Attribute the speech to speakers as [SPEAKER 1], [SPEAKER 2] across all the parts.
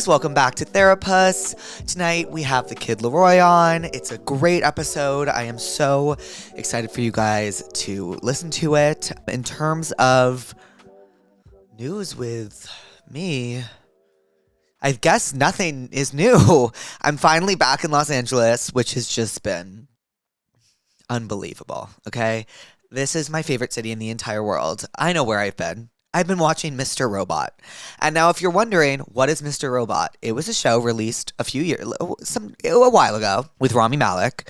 [SPEAKER 1] guys, welcome back to Therapuss. Tonight we have the kid Laroi on. It's a great episode. I am so excited for you guys to listen to it. In terms of news with me, I guess nothing is new. I'm finally back in Los Angeles, which has just been unbelievable, okay? This is my favorite city in the entire world. I know where I've been. I've been watching Mr. Robot. And now if you're wondering, what is Mr. Robot? It was a show released a while ago with Rami Malek,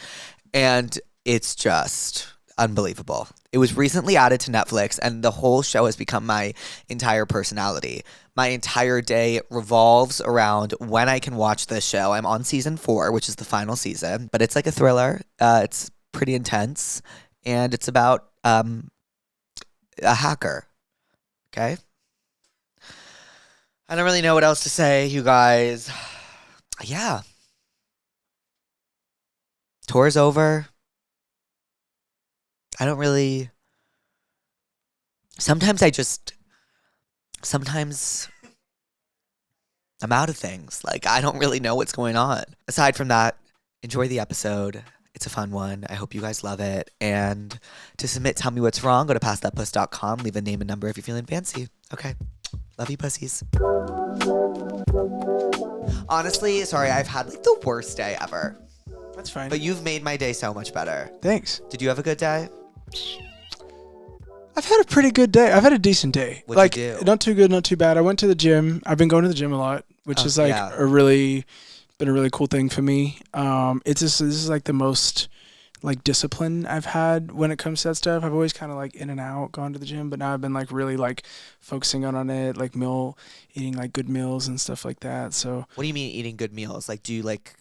[SPEAKER 1] and it's just unbelievable. It was recently added to Netflix, and the whole show has become my entire personality. My entire day revolves around when I can watch this show. I'm on season 4, which is the final season, but it's like a thriller. It's pretty intense, and it's about a hacker. Okay. I don't really know what else to say, you guys. Yeah. Tour's over. I don't really. Sometimes I'm out of things. Like, I don't really know what's going on. Aside from that, enjoy the episode. It's a fun one. I hope you guys love it. And to submit Tell Me What's Wrong, go to passthatpuss.com. Leave a name and number if you're feeling fancy. Okay. Love you, pussies. Honestly, sorry, I've had like the worst day ever.
[SPEAKER 2] That's fine.
[SPEAKER 1] But you've made my day so much better.
[SPEAKER 2] Thanks.
[SPEAKER 1] Did you have a good day?
[SPEAKER 2] I've had a pretty good day. I've had a decent day.
[SPEAKER 1] What'd you do?
[SPEAKER 2] Not too good, not too bad. I went to the gym. I've been going to the gym a lot, which is like been a really cool thing for me. This is like the most like discipline I've had when it comes to that stuff. I've always kind of like in and out gone to the gym, but now I've been like really like focusing on it, like eating like good meals and stuff like that. So
[SPEAKER 1] what do you mean eating good meals? Like, do you like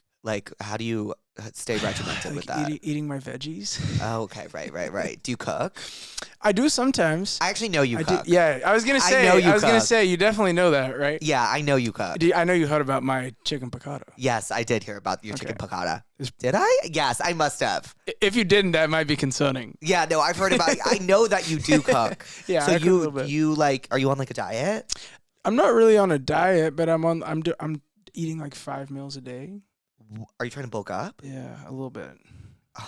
[SPEAKER 1] how do you stay regimented with that?
[SPEAKER 2] Eating my veggies.
[SPEAKER 1] Oh, okay, right. Do you cook?
[SPEAKER 2] I do sometimes.
[SPEAKER 1] I actually know you cook.
[SPEAKER 2] Yeah, I was gonna say you definitely know that, right?
[SPEAKER 1] Yeah, I know you cook.
[SPEAKER 2] I know you heard about my chicken piccata.
[SPEAKER 1] Yes, I did hear about your chicken piccata. Did I? Yes, I must have.
[SPEAKER 2] If you didn't, that might be concerning.
[SPEAKER 1] Yeah, no, I've heard about it. I know that you do cook.
[SPEAKER 2] Yeah,
[SPEAKER 1] so
[SPEAKER 2] I cook a little bit.
[SPEAKER 1] you like, are you on like a diet?
[SPEAKER 2] I'm not really on a diet, but I'm eating like 5 meals a day.
[SPEAKER 1] Are you trying to bulk up?
[SPEAKER 2] Yeah, a little bit.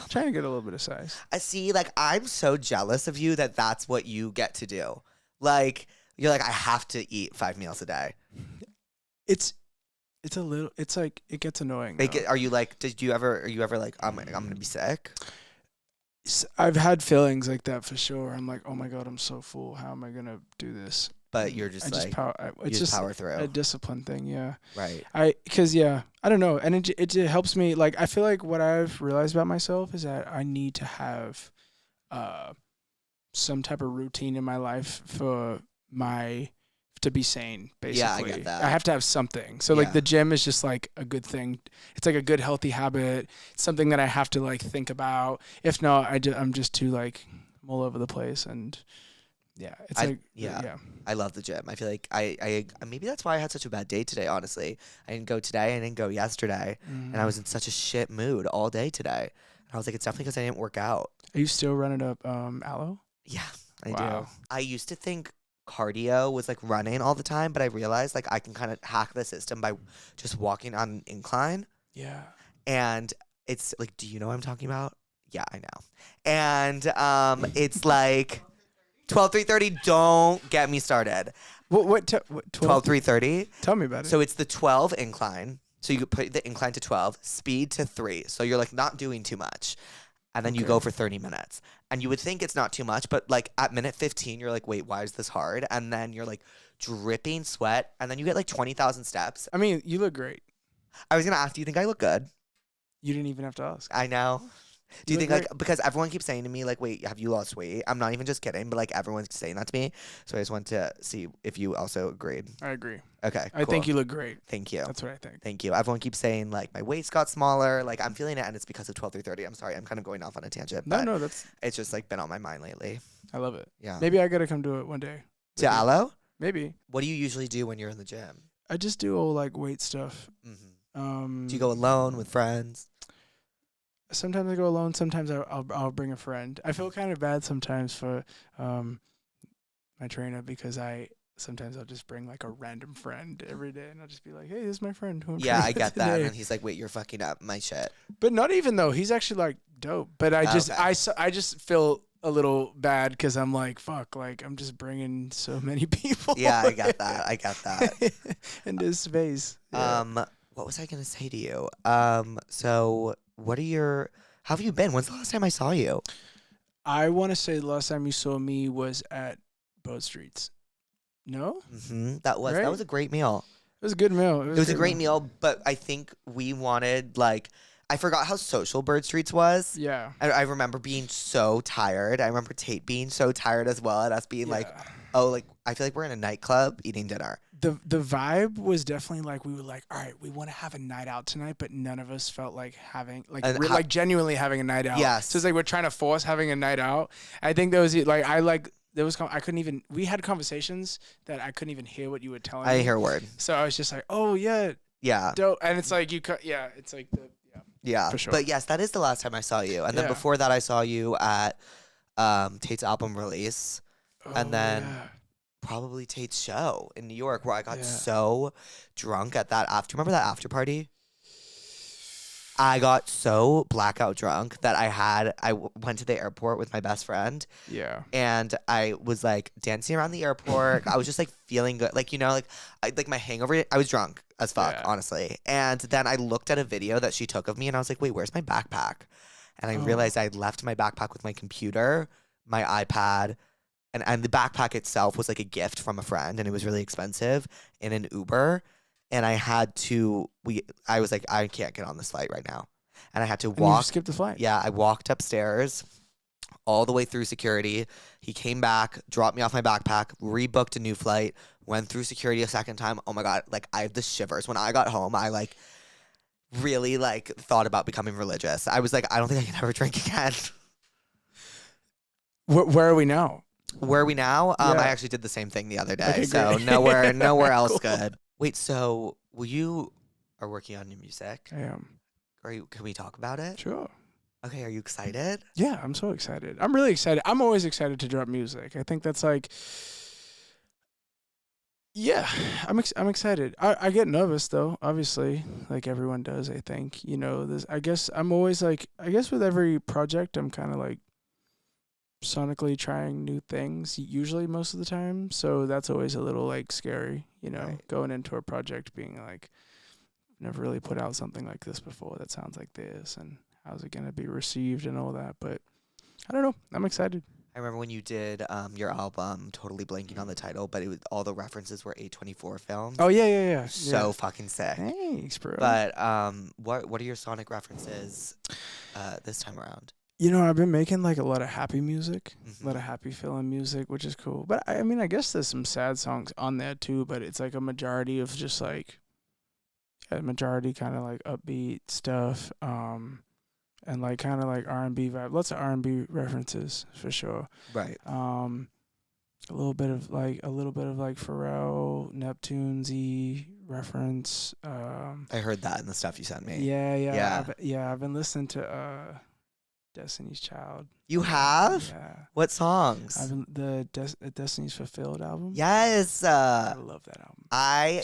[SPEAKER 2] Trying to get a little bit of size.
[SPEAKER 1] I see, like, I'm so jealous of you that that's what you get to do. Like, you're like, I have to eat 5 meals a day.
[SPEAKER 2] It's like, it gets annoying.
[SPEAKER 1] Like, are you ever like, I'm going to be sick?
[SPEAKER 2] I've had feelings like that for sure. I'm like, oh my God, I'm so full. How am I going to do this?
[SPEAKER 1] But you're just power through.
[SPEAKER 2] A discipline thing, yeah.
[SPEAKER 1] Right.
[SPEAKER 2] I don't know, and it helps me. Like, I feel like what I've realized about myself is that I need to have some type of routine in my life to be sane, basically.
[SPEAKER 1] Yeah, I get that.
[SPEAKER 2] I have to have something. So like the gym is just like a good thing. It's like a good healthy habit. It's something that I have to like think about. If not, I'm just too like I'm all over the place and. Yeah,
[SPEAKER 1] I love the gym. I feel like I maybe that's why I had such a bad day today, honestly. I didn't go today, I didn't go yesterday, and I was in such a shit mood all day today. And I was like, it's definitely because I didn't work out.
[SPEAKER 2] Are you still running up aloe?
[SPEAKER 1] Yeah, I do. I used to think cardio was like running all the time, but I realized like I can kind of hack the system by just walking on an incline.
[SPEAKER 2] Yeah.
[SPEAKER 1] And it's like, do you know what I'm talking about? Yeah, I know. And it's like 12-3-30, don't get me started.
[SPEAKER 2] What
[SPEAKER 1] 12-3-30?
[SPEAKER 2] Tell me about it.
[SPEAKER 1] So it's the 12 incline. So you put the incline to 12, speed to 3. So you're like not doing too much. And then you go for 30 minutes. And you would think it's not too much, but like at minute 15, you're like, wait, why is this hard? And then you're like dripping sweat. And then you get like 20,000 steps.
[SPEAKER 2] I mean, you look great.
[SPEAKER 1] I was going to ask, do you think I look good?
[SPEAKER 2] You didn't even have to ask.
[SPEAKER 1] I know. Do you think, like, because everyone keeps saying to me, like, wait, have you lost weight? I'm not even just kidding, but, like, everyone's saying that to me. So I just wanted to see if you also agreed.
[SPEAKER 2] I agree.
[SPEAKER 1] Okay,
[SPEAKER 2] I think you look great.
[SPEAKER 1] Thank you.
[SPEAKER 2] That's what I think.
[SPEAKER 1] Thank you. Everyone keeps saying, like, my waist got smaller. Like, I'm feeling it, and it's because of 12-3-30. I'm sorry. I'm kind of going off on a tangent.
[SPEAKER 2] No,
[SPEAKER 1] it's just, like, been on my mind lately.
[SPEAKER 2] I love it.
[SPEAKER 1] Yeah.
[SPEAKER 2] Maybe I got to come do it one day.
[SPEAKER 1] To Aloe?
[SPEAKER 2] Maybe.
[SPEAKER 1] What do you usually do when you're in the gym?
[SPEAKER 2] I just do all, like, weight stuff.
[SPEAKER 1] Mm-hmm. Do you go alone, with friends?
[SPEAKER 2] Sometimes I go alone. Sometimes I'll bring a friend. I feel kind of bad sometimes for my trainer because sometimes I'll just bring like a random friend every day, and I'll just be like, "Hey, this is my friend." Who I'm
[SPEAKER 1] Yeah,
[SPEAKER 2] trying
[SPEAKER 1] I
[SPEAKER 2] to
[SPEAKER 1] get that.
[SPEAKER 2] today."
[SPEAKER 1] And then he's like, "Wait, you're fucking up my shit."
[SPEAKER 2] But not even though he's actually like dope. But I just I just feel a little bad because I'm like, fuck, like I'm just bringing so many people.
[SPEAKER 1] Yeah, I get that. I get that.
[SPEAKER 2] In this space. Yeah.
[SPEAKER 1] What was I gonna say to you? So what are your? How have you been? When's the last time I saw you?
[SPEAKER 2] I want to say the last time you saw me was at Boat Streets. No?
[SPEAKER 1] That was a great meal.
[SPEAKER 2] It was a good meal.
[SPEAKER 1] It was a great meal, but I think we wanted like I forgot how social Bird Streets was.
[SPEAKER 2] Yeah.
[SPEAKER 1] I remember being so tired. I remember Tate being so tired as well, and us being like, "Oh, like I feel like we're in a nightclub eating dinner."
[SPEAKER 2] The vibe was definitely like we were like, all right, we want to have a night out tonight, but none of us felt like having like genuinely having a night out.
[SPEAKER 1] Yes.
[SPEAKER 2] So it's like we're trying to force having a night out. I think there was like I couldn't even, we had conversations that I couldn't even hear what you were telling me.
[SPEAKER 1] I didn't hear a word.
[SPEAKER 2] So I was just like, oh yeah.
[SPEAKER 1] Yeah.
[SPEAKER 2] Dope. And it's like it's like
[SPEAKER 1] yeah.
[SPEAKER 2] For sure.
[SPEAKER 1] But yes, that is the last time I saw you. And then before that I saw you at Tate's album release. And then probably Tate's show in New York where I got so drunk at that after. Remember that after party? I got so blackout drunk that I went to the airport with my best friend.
[SPEAKER 2] Yeah.
[SPEAKER 1] And I was like dancing around the airport. I was just like feeling good. Like, you know, like my hangover, I was drunk as fuck, honestly. And then I looked at a video that she took of me and I was like, wait, where's my backpack? And I realized I'd left my backpack with my computer, my iPad, and the backpack itself was like a gift from a friend and it was really expensive in an Uber. And I had to, I was like, I can't get on this flight right now. And I had to walk.
[SPEAKER 2] You skipped the flight.
[SPEAKER 1] Yeah, I walked upstairs all the way through security. He came back, dropped me off my backpack, rebooked a new flight, went through security a second time. Oh my God, like I have the shivers. When I got home, I like really like thought about becoming religious. I was like, I don't think I can ever drink again.
[SPEAKER 2] Where are we now?
[SPEAKER 1] Where are we now? I actually did the same thing the other day. Okay, so nowhere else good. Wait, so you are working on your music?
[SPEAKER 2] I am.
[SPEAKER 1] Can we talk about it?
[SPEAKER 2] Sure.
[SPEAKER 1] Okay, are you excited?
[SPEAKER 2] Yeah, I'm so excited. I'm really excited. I'm always excited to drop music. I think that's like, yeah, I'm excited. I get nervous though, obviously, like everyone does, I think. You know, I guess I'm always like, I guess with every project, I'm kind of like sonically trying new things usually most of the time, so that's always a little like scary, you know, going into a project being like, never really put out something like this before that sounds like this, and how's it gonna be received and all that. But I don't know, I'm excited.
[SPEAKER 1] I remember when you did your album, totally blanking on the title, but it was all the references were A24 films.
[SPEAKER 2] Oh yeah.
[SPEAKER 1] So fucking sick.
[SPEAKER 2] Thanks, bro.
[SPEAKER 1] But what are your sonic references this time around?
[SPEAKER 2] You know, I've been making like a lot of happy music, a lot of happy feeling music, which is cool. But I mean, I guess there's some sad songs on there too, but it's like a majority of just like, kind of like upbeat stuff, and like kind of like R&B vibe. Lots of R&B references for sure.
[SPEAKER 1] Right.
[SPEAKER 2] A little bit of like Pharrell, Neptune's-y reference.
[SPEAKER 1] I heard that in the stuff you sent me.
[SPEAKER 2] Yeah. I've been listening to Destiny's Child.
[SPEAKER 1] You have?
[SPEAKER 2] Yeah.
[SPEAKER 1] What songs?
[SPEAKER 2] I've been the Destiny's Fulfilled album.
[SPEAKER 1] Yes.
[SPEAKER 2] I love that album.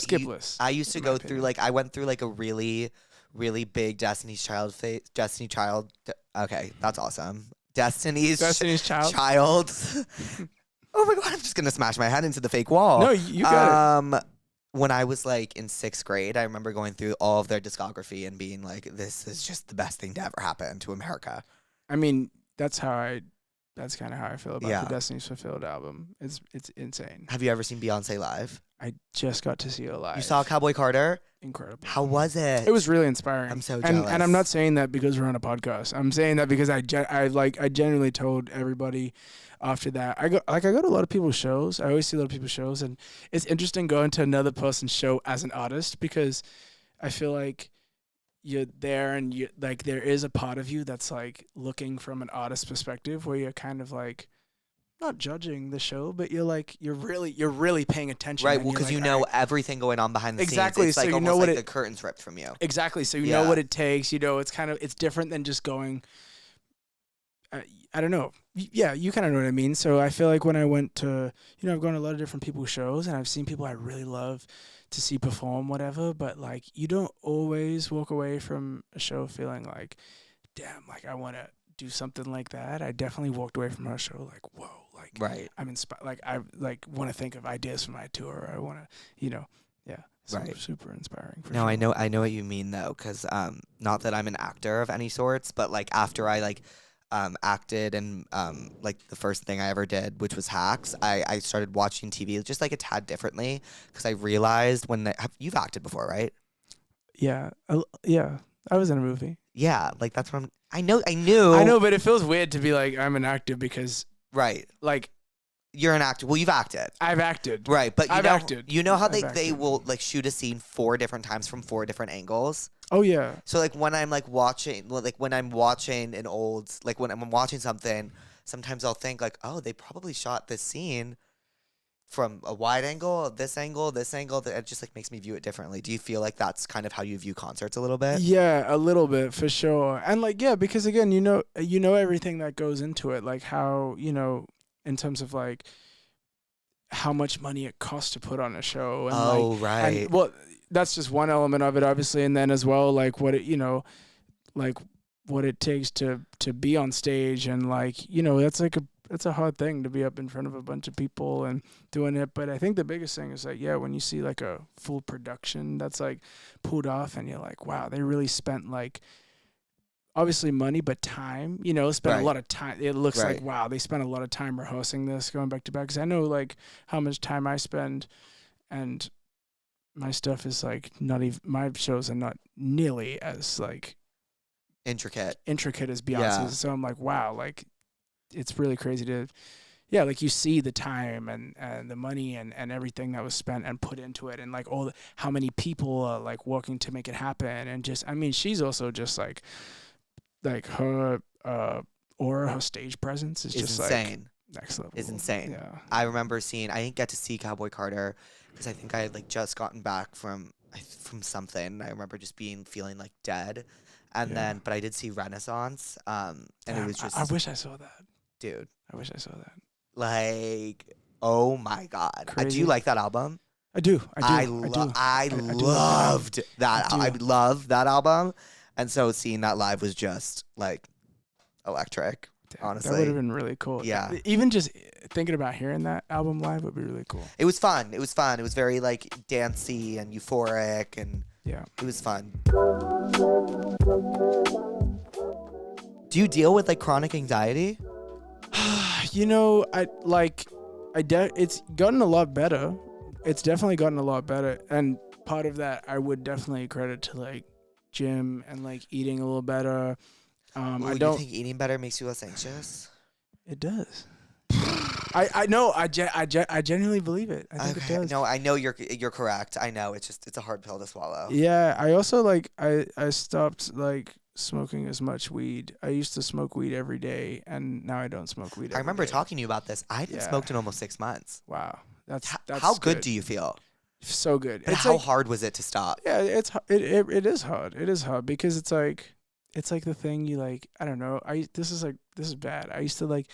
[SPEAKER 1] Skipless. I used to go through like I went through like a really, really big Destiny's Child phase. Okay, that's awesome. Destiny's Child. Oh my God, I'm just gonna smash my head into the fake wall.
[SPEAKER 2] No, you got it.
[SPEAKER 1] When I was like in 6th grade, I remember going through all of their discography and being like, this is just the best thing to ever happen to America.
[SPEAKER 2] I mean, that's kind of how I feel about the Destiny's Fulfilled album. It's insane.
[SPEAKER 1] Have you ever seen Beyonce live?
[SPEAKER 2] I just got to see her live.
[SPEAKER 1] You saw Cowboy Carter?
[SPEAKER 2] Incredible.
[SPEAKER 1] How was it?
[SPEAKER 2] It was really inspiring.
[SPEAKER 1] I'm so jealous.
[SPEAKER 2] And I'm not saying that because we're on a podcast. I'm saying that because I genuinely told everybody after that. I go to a lot of people's shows. I always see a lot of people's shows, and it's interesting going to another person's show as an artist because I feel like you're there and you like there is a part of you that's like looking from an artist's perspective where you're kind of like not judging the show, but you're really paying attention.
[SPEAKER 1] Right, well, because you know everything going on behind the scenes.
[SPEAKER 2] Exactly,
[SPEAKER 1] It's like
[SPEAKER 2] so
[SPEAKER 1] almost like the curtain's ripped from you.
[SPEAKER 2] Exactly, so you know what it takes. You know, it's different than just going. I don't know. Yeah, you kind of know what I mean. So I feel like when I went to, I've gone to a lot of different people's shows and I've seen people I really love to see perform, whatever. But like, you don't always walk away from a show feeling like, damn, like I want to do something like that. I definitely walked away from our show like, whoa, like
[SPEAKER 1] Right.
[SPEAKER 2] I'm inspired. Like I like want to think of ideas for my tour. I want to, yeah.
[SPEAKER 1] Right.
[SPEAKER 2] Super inspiring. For
[SPEAKER 1] No,
[SPEAKER 2] sure.
[SPEAKER 1] I know what you mean though, because not that I'm an actor of any sorts, but like after I like acted and like the first thing I ever did, which was Hacks, I started watching TV just like a tad differently because I realized you've acted before, right?
[SPEAKER 2] Yeah, yeah. I was in a movie.
[SPEAKER 1] Yeah, like that's what I knew.
[SPEAKER 2] I know, but it feels weird to be like I'm an actor because
[SPEAKER 1] Right.
[SPEAKER 2] like
[SPEAKER 1] You're an actor. Well, you've acted.
[SPEAKER 2] I've acted.
[SPEAKER 1] Right, but
[SPEAKER 2] I've acted.
[SPEAKER 1] You know how they
[SPEAKER 2] acted.
[SPEAKER 1] will like shoot a scene 4 different times from 4 different angles?
[SPEAKER 2] Oh yeah.
[SPEAKER 1] So like when I'm like watching, like when I'm watching an old, like when I'm watching something, sometimes I'll think like, oh, they probably shot this scene from a wide angle, this angle, this angle. That it just like makes me view it differently. Do you feel like that's kind of how you view concerts a little bit?
[SPEAKER 2] Yeah, a little bit for sure. And like yeah, because again, you know everything that goes into it, like how, in terms of like how much money it costs to put on a show and
[SPEAKER 1] Right.
[SPEAKER 2] And, well, that's just one element of it obviously, and then as well like what it, like what it takes to be on stage and like, that's a hard thing to be up in front of a bunch of people and doing it. But I think the biggest thing is like, yeah, when you see like a full production that's like pulled off and you're like, wow, they really spent like obviously money, but time, spent
[SPEAKER 1] Right.
[SPEAKER 2] a lot of time. It looks
[SPEAKER 1] Right.
[SPEAKER 2] like, wow, they spent a lot of time rehearsing this, going back to back. Cause I know like how much time I spend and my stuff is like not even, my shows are not nearly as like
[SPEAKER 1] Intricate
[SPEAKER 2] as Beyonce's.
[SPEAKER 1] Yeah.
[SPEAKER 2] So I'm like, wow, like it's really crazy to, yeah, like you see the time and the money and everything that was spent and put into it and like how many people are like working to make it happen. And just, I mean, she's also just like her aura, her stage presence is just
[SPEAKER 1] insane.
[SPEAKER 2] Like next level.
[SPEAKER 1] Is insane.
[SPEAKER 2] Yeah.
[SPEAKER 1] I remember I didn't get to see Cowboy Carter because I think I had like just gotten back from something. I remember just feeling like dead. And then, but I did see Renaissance. And it was just.
[SPEAKER 2] I wish I saw that.
[SPEAKER 1] Dude.
[SPEAKER 2] I wish I saw that.
[SPEAKER 1] Like, oh my God. Do you like that album?
[SPEAKER 2] I do.
[SPEAKER 1] I loved that. I loved that album. And so seeing that live was just like electric. Honestly,
[SPEAKER 2] that would have been really cool.
[SPEAKER 1] Yeah,
[SPEAKER 2] even just thinking about hearing that album live would be really cool.
[SPEAKER 1] It was fun. It was very like dancey and euphoric, and
[SPEAKER 2] yeah,
[SPEAKER 1] it was fun. Do you deal with like chronic anxiety?
[SPEAKER 2] It's gotten a lot better. It's definitely gotten a lot better, and part of that I would definitely credit to like gym and like eating a little better.
[SPEAKER 1] I don't think eating better makes you less anxious.
[SPEAKER 2] It does. I know. I genuinely believe it. I think it does.
[SPEAKER 1] No, I know you're correct. I know it's a hard pill to swallow.
[SPEAKER 2] Yeah. I also like I stopped like smoking as much weed. I used to smoke weed every day, and now I don't smoke weed.
[SPEAKER 1] I remember talking to you about this. I haven't smoked in almost 6 months.
[SPEAKER 2] Wow, that's
[SPEAKER 1] how good do you feel?
[SPEAKER 2] So good.
[SPEAKER 1] But how hard was it to stop?
[SPEAKER 2] Yeah, it is hard. It is hard because it's like the thing you like. I don't know. This is bad. I used to like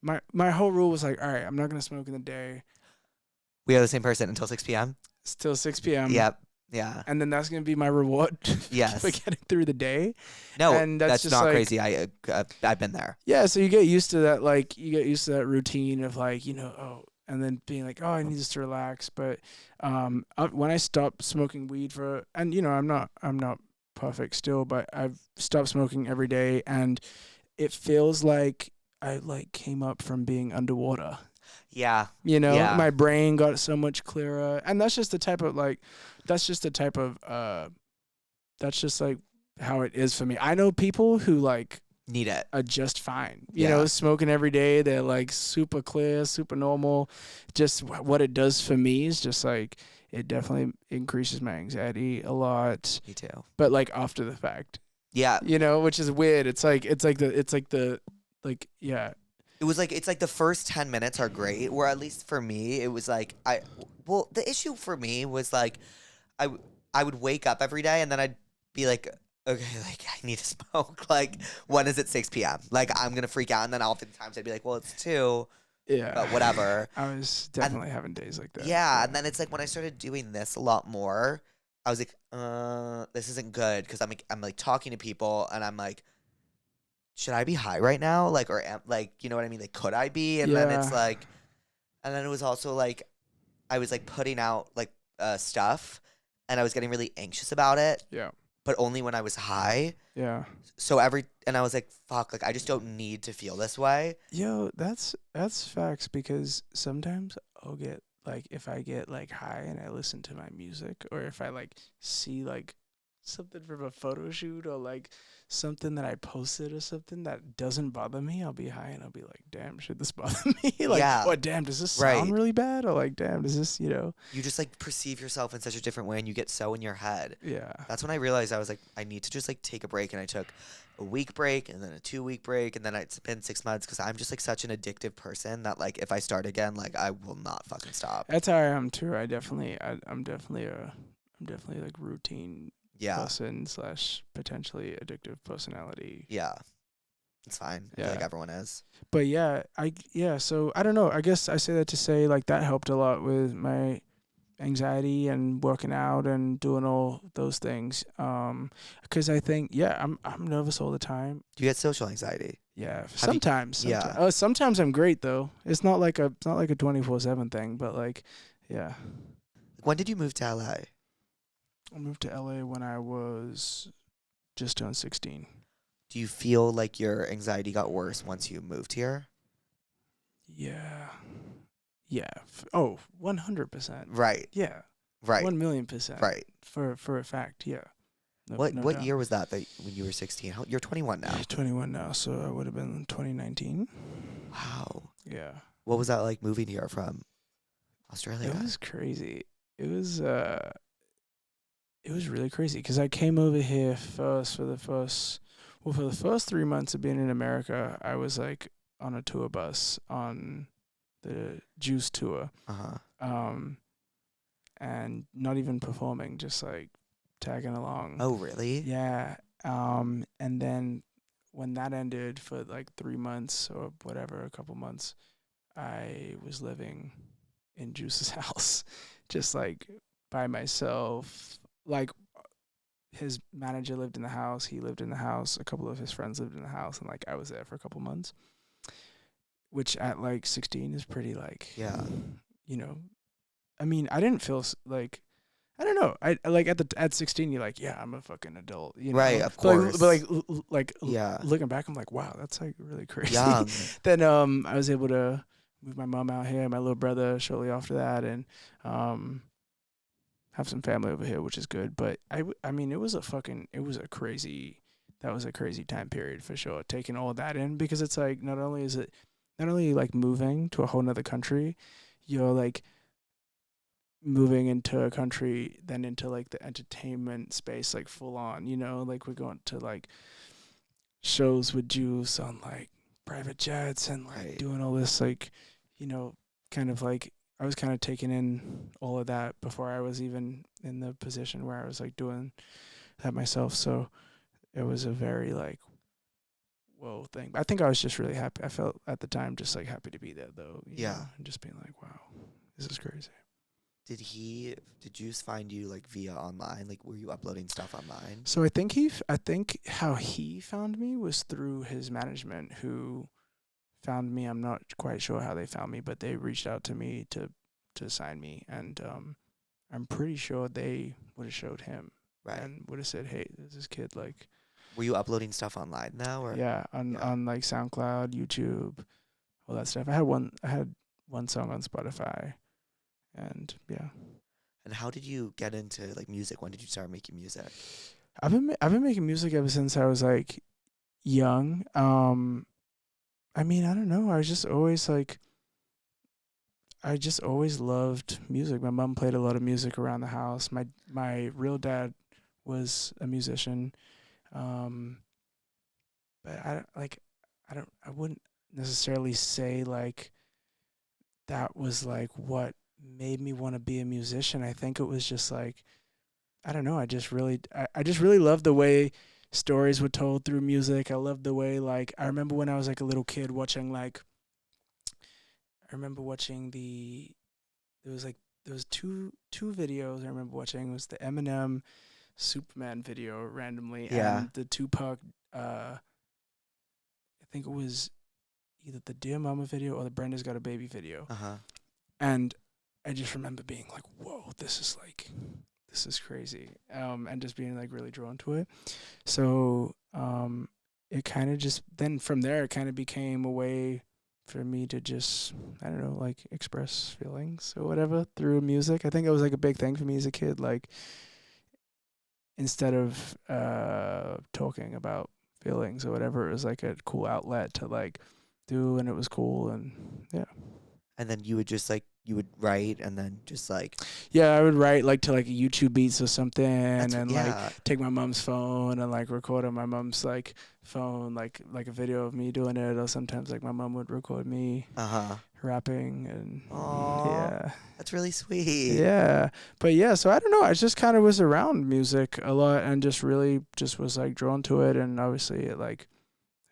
[SPEAKER 2] my whole rule was like, all right, I'm not gonna smoke in the day.
[SPEAKER 1] We are the same person until 6 p.m.
[SPEAKER 2] Still 6 p.m.
[SPEAKER 1] Yep. Yeah.
[SPEAKER 2] And then that's gonna be my reward.
[SPEAKER 1] Yes.
[SPEAKER 2] For getting through the day.
[SPEAKER 1] No,
[SPEAKER 2] and
[SPEAKER 1] that's
[SPEAKER 2] just
[SPEAKER 1] not
[SPEAKER 2] like,
[SPEAKER 1] crazy. I've been there.
[SPEAKER 2] Yeah. So you get used to that. Like you get used to that routine of like and then being like, oh, I need just to relax. But when I stopped smoking weed I'm not perfect still, but I've stopped smoking every day, and it feels like I like came up from being underwater.
[SPEAKER 1] Yeah.
[SPEAKER 2] My brain got so much clearer, and that's just like how it is for me. I know people who like
[SPEAKER 1] need it,
[SPEAKER 2] are just fine. Smoking every day, they're like super clear, super normal. Just what it does for me is just like it definitely increases my anxiety a lot.
[SPEAKER 1] Me too.
[SPEAKER 2] But like after the fact.
[SPEAKER 1] Yeah.
[SPEAKER 2] Which is weird. It's like
[SPEAKER 1] it's like the first 10 minutes are great, or at least for me it was like the issue for me was like I would wake up every day and then I'd be like okay, like I need to smoke. Like when is it 6 p.m.? Like I'm gonna freak out, and then oftentimes I'd be like, well, it's 2,
[SPEAKER 2] Yeah.
[SPEAKER 1] but whatever.
[SPEAKER 2] I was
[SPEAKER 1] And
[SPEAKER 2] definitely having days like that.
[SPEAKER 1] yeah, and then it's like when I started doing this a lot more, I was like, this isn't good because I'm like talking to people, and I'm like, should I be high right now? Like, or like, you know what I mean? Like, could I be? And then it's
[SPEAKER 2] Yeah.
[SPEAKER 1] like, and then it was also like, I was like putting out like stuff, and I was getting really anxious about it,
[SPEAKER 2] Yeah.
[SPEAKER 1] but only when I was high.
[SPEAKER 2] Yeah.
[SPEAKER 1] So and I was like, fuck, like I just don't need to feel this way.
[SPEAKER 2] Yo, that's facts because sometimes I'll get like if I get like high and I listen to my music or if I like see like something from a photo shoot or like something that I posted or something that doesn't bother me, I'll be high and I'll be like, damn, should this bother me? Like,
[SPEAKER 1] Yeah.
[SPEAKER 2] oh damn, does this sound
[SPEAKER 1] Right.
[SPEAKER 2] really bad? Or like, damn, does this,
[SPEAKER 1] You just like perceive yourself in such a different way, and you get so in your head.
[SPEAKER 2] Yeah.
[SPEAKER 1] That's when I realized I was like, I need to just like take a break, and I took a week break and then a 2-week break, and then it's been 6 months because I'm just like such an addictive person that like if I start again, like I will not fucking stop.
[SPEAKER 2] That's how I am too. I'm definitely like routine
[SPEAKER 1] Yeah,
[SPEAKER 2] person / potentially addictive personality.
[SPEAKER 1] yeah, it's fine. I feel
[SPEAKER 2] Yeah.
[SPEAKER 1] like everyone is.
[SPEAKER 2] But so I don't know. I guess I say that to say like that helped a lot with my anxiety and working out and doing all those things. Because I think I'm nervous all the time.
[SPEAKER 1] Do you get social anxiety?
[SPEAKER 2] Yeah,
[SPEAKER 1] you-
[SPEAKER 2] sometimes.
[SPEAKER 1] yeah.
[SPEAKER 2] Sometimes I'm great though. It's not like a 24/7 thing, but like, yeah.
[SPEAKER 1] When did you move to LA?
[SPEAKER 2] I moved to LA when I was just turned 16.
[SPEAKER 1] Do you feel like your anxiety got worse once you moved here?
[SPEAKER 2] Yeah. Yeah. 100%.
[SPEAKER 1] Right,
[SPEAKER 2] Yeah.
[SPEAKER 1] right,
[SPEAKER 2] 1,000,000%.
[SPEAKER 1] right.
[SPEAKER 2] For a fact, yeah. No
[SPEAKER 1] What
[SPEAKER 2] doubt.
[SPEAKER 1] year was that when you were 16? You're 21 now.
[SPEAKER 2] 21 now, so I would have been 2019.
[SPEAKER 1] Wow.
[SPEAKER 2] Yeah.
[SPEAKER 1] What was that like moving here from Australia?
[SPEAKER 2] It was crazy. It was really crazy because I came over here for the first 3 months of being in America. I was like on a tour bus on the Juice tour.
[SPEAKER 1] Uh-huh.
[SPEAKER 2] And not even performing, just like tagging along.
[SPEAKER 1] Oh, really?
[SPEAKER 2] Yeah. And then when that ended for like 3 months or whatever, a couple months, I was living in Juice's house, just like by myself. Like his manager lived in the house, he lived in the house, a couple of his friends lived in the house, and like I was there for a couple months, which at like 16 is pretty like,
[SPEAKER 1] Yeah.
[SPEAKER 2] you know, I mean, I didn't feel like, I don't know. I like at 16, you're like, yeah, I'm a fucking adult, you know?
[SPEAKER 1] Right, of
[SPEAKER 2] But
[SPEAKER 1] course. Yeah.
[SPEAKER 2] looking back, I'm like, wow, that's like really crazy.
[SPEAKER 1] Young.
[SPEAKER 2] Then I was able to move my mom out here, my little brother shortly after that, and have some family over here, which is good. But I mean, that was a crazy time period for sure. Taking all that in, because it's like not only like moving to a whole nother country, you're like moving into a country, then into like the entertainment space, like full on, you know, like we're going to like shows with Juice on like private jets and like
[SPEAKER 1] Right.
[SPEAKER 2] doing all this, like, you know, kind of like I was kind of taking in all of that before I was even in the position where I was like doing that myself. So it was a very like whoa thing. I think I was just really happy. I felt at the time just like happy to be there though. You know, and just being like, wow, this is crazy.
[SPEAKER 1] Did Juice find you like via online? Like, were you uploading stuff online?
[SPEAKER 2] So I think how he found me was through his management, who found me. I'm not quite sure how they found me, but they reached out to me to sign me, and I'm pretty sure they would have showed him,
[SPEAKER 1] Right.
[SPEAKER 2] and would have said, hey, there's this kid, like.
[SPEAKER 1] Were you uploading stuff online now, or?
[SPEAKER 2] Yeah, on like SoundCloud, YouTube, all that stuff. I had one song on Spotify. And yeah.
[SPEAKER 1] And how did you get into like music? When did you start making music?
[SPEAKER 2] I've been making music ever since I was like young. I mean, I don't know. I just always loved music. My mom played a lot of music around the house. My real dad was a musician. But I wouldn't necessarily say like that was like what made me want to be a musician. I think it was just like, I don't know. I just really loved the way stories were told through music. I loved the way, like, I remember when I was like a little kid watching, like, I remember watching there was two videos I remember watching. It was the Eminem Superman video randomly, and the Tupac, I think it was either the Dear Mama video or the Brenda's Got a Baby video. And I just remember being like, whoa, this is crazy. And just being like really drawn to it. So it kind of just, then from there, it kind of became a way for me to just, I don't know, like express feelings or whatever through music. I think it was like a big thing for me as a kid. Like, instead of talking about feelings or whatever, it was like a cool outlet to like do, and it was cool. And yeah.
[SPEAKER 1] And then you would just like, you would write and then just like,
[SPEAKER 2] yeah, I would write like to like YouTube beats or something, and like take my mom's phone and like record on my mom's like phone, like a video of me doing it. Or sometimes like my mom would record me rapping. And yeah,
[SPEAKER 1] that's really sweet.
[SPEAKER 2] Yeah, but yeah, so I don't know, I just kind of was around music a lot and just really just was like drawn to it. And obviously it like,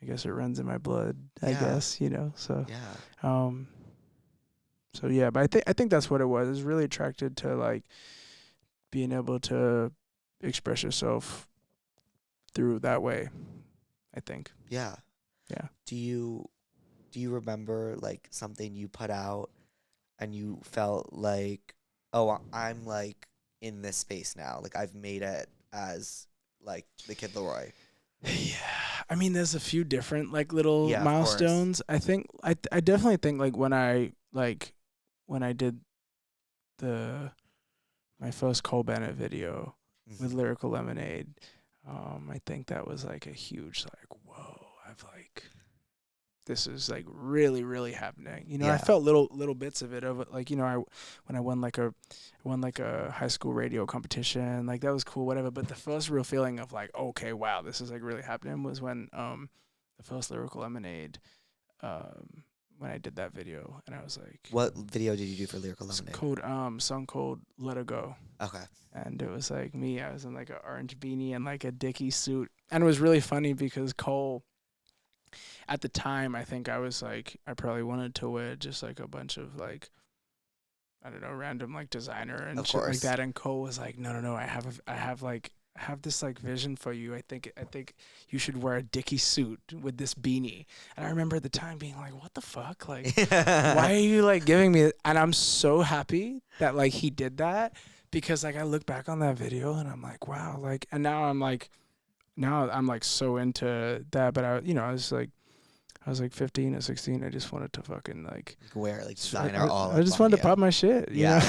[SPEAKER 2] I guess it runs in my blood, I guess, you know. So so yeah, but I think that's what it was. I was really attracted to like being able to express yourself through that way, I think.
[SPEAKER 1] Yeah.
[SPEAKER 2] Yeah.
[SPEAKER 1] Do you remember like something you put out and you felt like, oh, I'm like in this space now. Like I've made it as like the Kid Laroi.
[SPEAKER 2] Yeah. I mean, there's a few different like little milestones. I think I definitely think like when I did my first Cole Bennett video with Lyrical Lemonade, I think that was like a huge like, whoa, I've like, this is like really, really happening. You know, I felt little bits of it, like, you know, when I won like a high school radio competition, like that was cool, whatever. But the first real feeling of like, okay, wow, this is like really happening was when the first Lyrical Lemonade, when I did that video, and I was like,
[SPEAKER 1] what video did you do for Lyrical Lemonade?
[SPEAKER 2] Song called Let Her Go.
[SPEAKER 1] Okay.
[SPEAKER 2] And it was like me, I was in like an orange beanie and like a Dickie suit. And it was really funny because Cole, at the time, I think I was like, I probably wanted to wear just like a bunch of like, I don't know, random like designer and shit like that. And Cole was like, no, I have this like vision for you. I think you should wear a Dickie suit with this beanie. And I remember at the time being like, what the fuck? Like, why are you like giving me it? And I'm so happy that like he did that, because like I look back on that video and I'm like, wow, like, and now I'm like so into that. But I was like 15 or 16. I just wanted to fucking like
[SPEAKER 1] wear like designer all.
[SPEAKER 2] I just wanted to pop my shit. You know?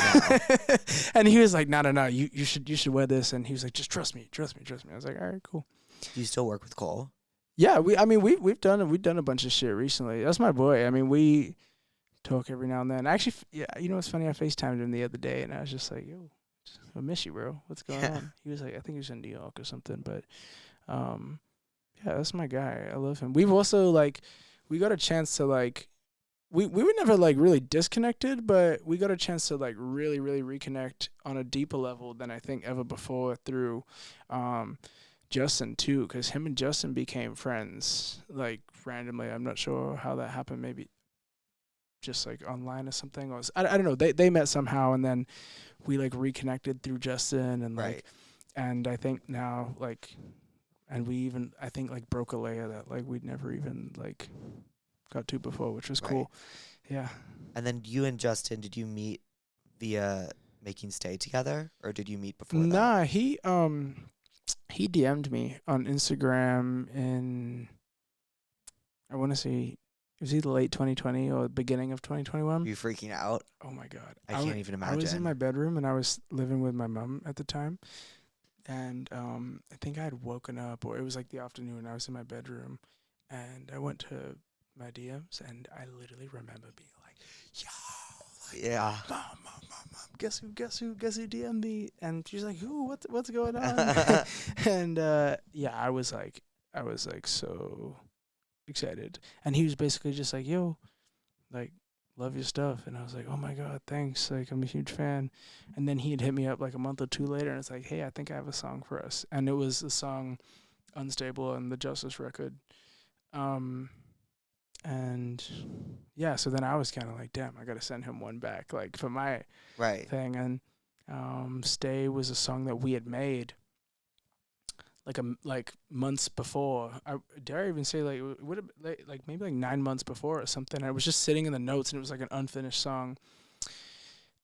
[SPEAKER 2] And he was like, no, you should wear this. And he was like, just trust me. I was like, all right, cool.
[SPEAKER 1] Do you still work with Cole?
[SPEAKER 2] Yeah, we've done a bunch of shit recently. That's my boy. I mean, we talk every now and then. Actually, yeah, you know what's funny? I FaceTimed him the other day, and I was just like, yo, I miss you, bro. What's going on? He was like, I think he was in New York or something. But yeah, that's my guy. I love him. We've also like, we got a chance to like, we were never like really disconnected, but we got a chance to like really, really reconnect on a deeper level than I think ever before through Justin too, because him and Justin became friends like randomly. I'm not sure how that happened. Maybe just like online or something. Or I don't know. They met somehow, and then we like reconnected through Justin, and like, and I think now like, and we even I think like broke a layer that like we'd never even like got to before, which was cool. Yeah.
[SPEAKER 1] And then you and Justin, did you meet via Making Stay together, or did you meet before that?
[SPEAKER 2] Nah, he DM'd me on Instagram in, I want to say, it was either late 2020 or beginning of 2021.
[SPEAKER 1] Were you freaking out?
[SPEAKER 2] Oh my God.
[SPEAKER 1] I can't even imagine.
[SPEAKER 2] I was in my bedroom and I was living with my mom at the time. And I think I had woken up, or it was like the afternoon. I was in my bedroom and I went to my DMs, and I literally remember being like, yo, like, mom, guess who DM'd me? And she's like, who? What's going on? And yeah, I was like so excited. And he was basically just like, yo, like, love your stuff. And I was like, oh my God, thanks. Like, I'm a huge fan. And then he had hit me up like a month or two later, and it's like, hey, I think I have a song for us. And it was a song Unstable and the Justice record. And yeah, so then I was kind of like, damn, I got to send him one back, like for my thing. And Stay was a song that we had made like months before. I dare even say like it would have like maybe like 9 months before or something. I was just sitting in the notes and it was like an unfinished song.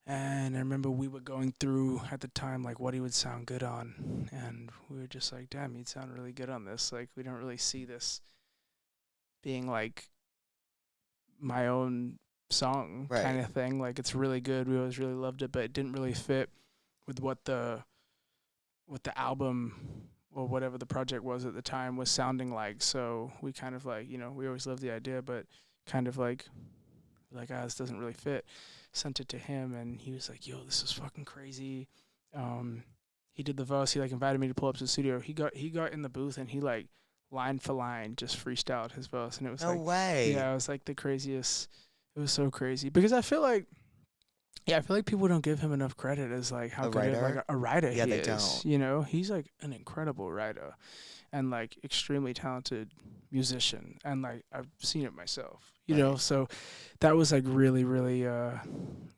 [SPEAKER 2] And I remember we were going through at the time like what he would sound good on, and we were just like, damn, he'd sound really good on this. Like we don't really see this being like my own song kind of thing. Like it's really good. We always really loved it, but it didn't really fit with what the album or whatever the project was at the time was sounding like. So we kind of like, we always loved the idea, but kind of like this doesn't really fit. Sent it to him and he was like, yo, this is fucking crazy. He did the verse. He like invited me to pull up to the studio. He got in the booth and he like line for line just freestyled his verse, and it was
[SPEAKER 1] no way.
[SPEAKER 2] Yeah, it was like the craziest. It was so crazy because I feel like people don't give him enough credit as like how good like a writer he is. Don't. He's like an incredible writer and like extremely talented musician, and like I've seen it myself. So that was like really, really, it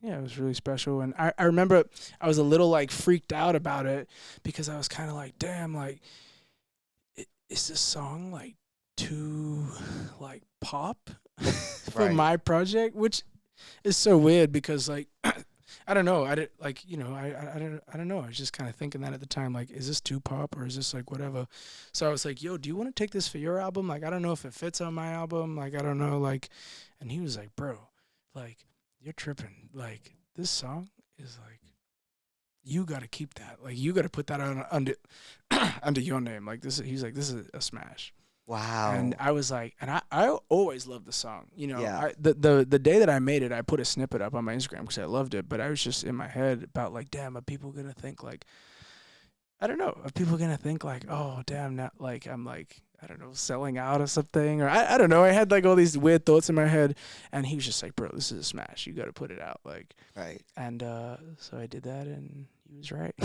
[SPEAKER 2] was really special. And I remember I was a little like freaked out about it because I was kind of like, damn, like, is this song like too like pop for my project? Which is so weird because like, I don't know. I did like, I don't know. I was just kind of thinking that at the time, like, is this too pop or is this like whatever? So I was like, yo, do you want to take this for your album? Like, I don't know if it fits on my album. Like, I don't know. Like, and he was like, bro, like, you're tripping. Like, this song is like, you got to keep that. Like, you got to put that on under your name. Like, he's like, this is a smash.
[SPEAKER 1] Wow.
[SPEAKER 2] And I was like, and I always loved the song. The day that I made it, I put a snippet up on my Instagram because I loved it. But I was just in my head about like, damn, are people going to think like, I don't know, are people going to think like, oh, damn, not like I'm like, I don't know, selling out or something. Or I don't know. I had like all these weird thoughts in my head. And he was just like, bro, this is a smash. You got to put it out. Like,
[SPEAKER 1] right.
[SPEAKER 2] And so I did that and he was right.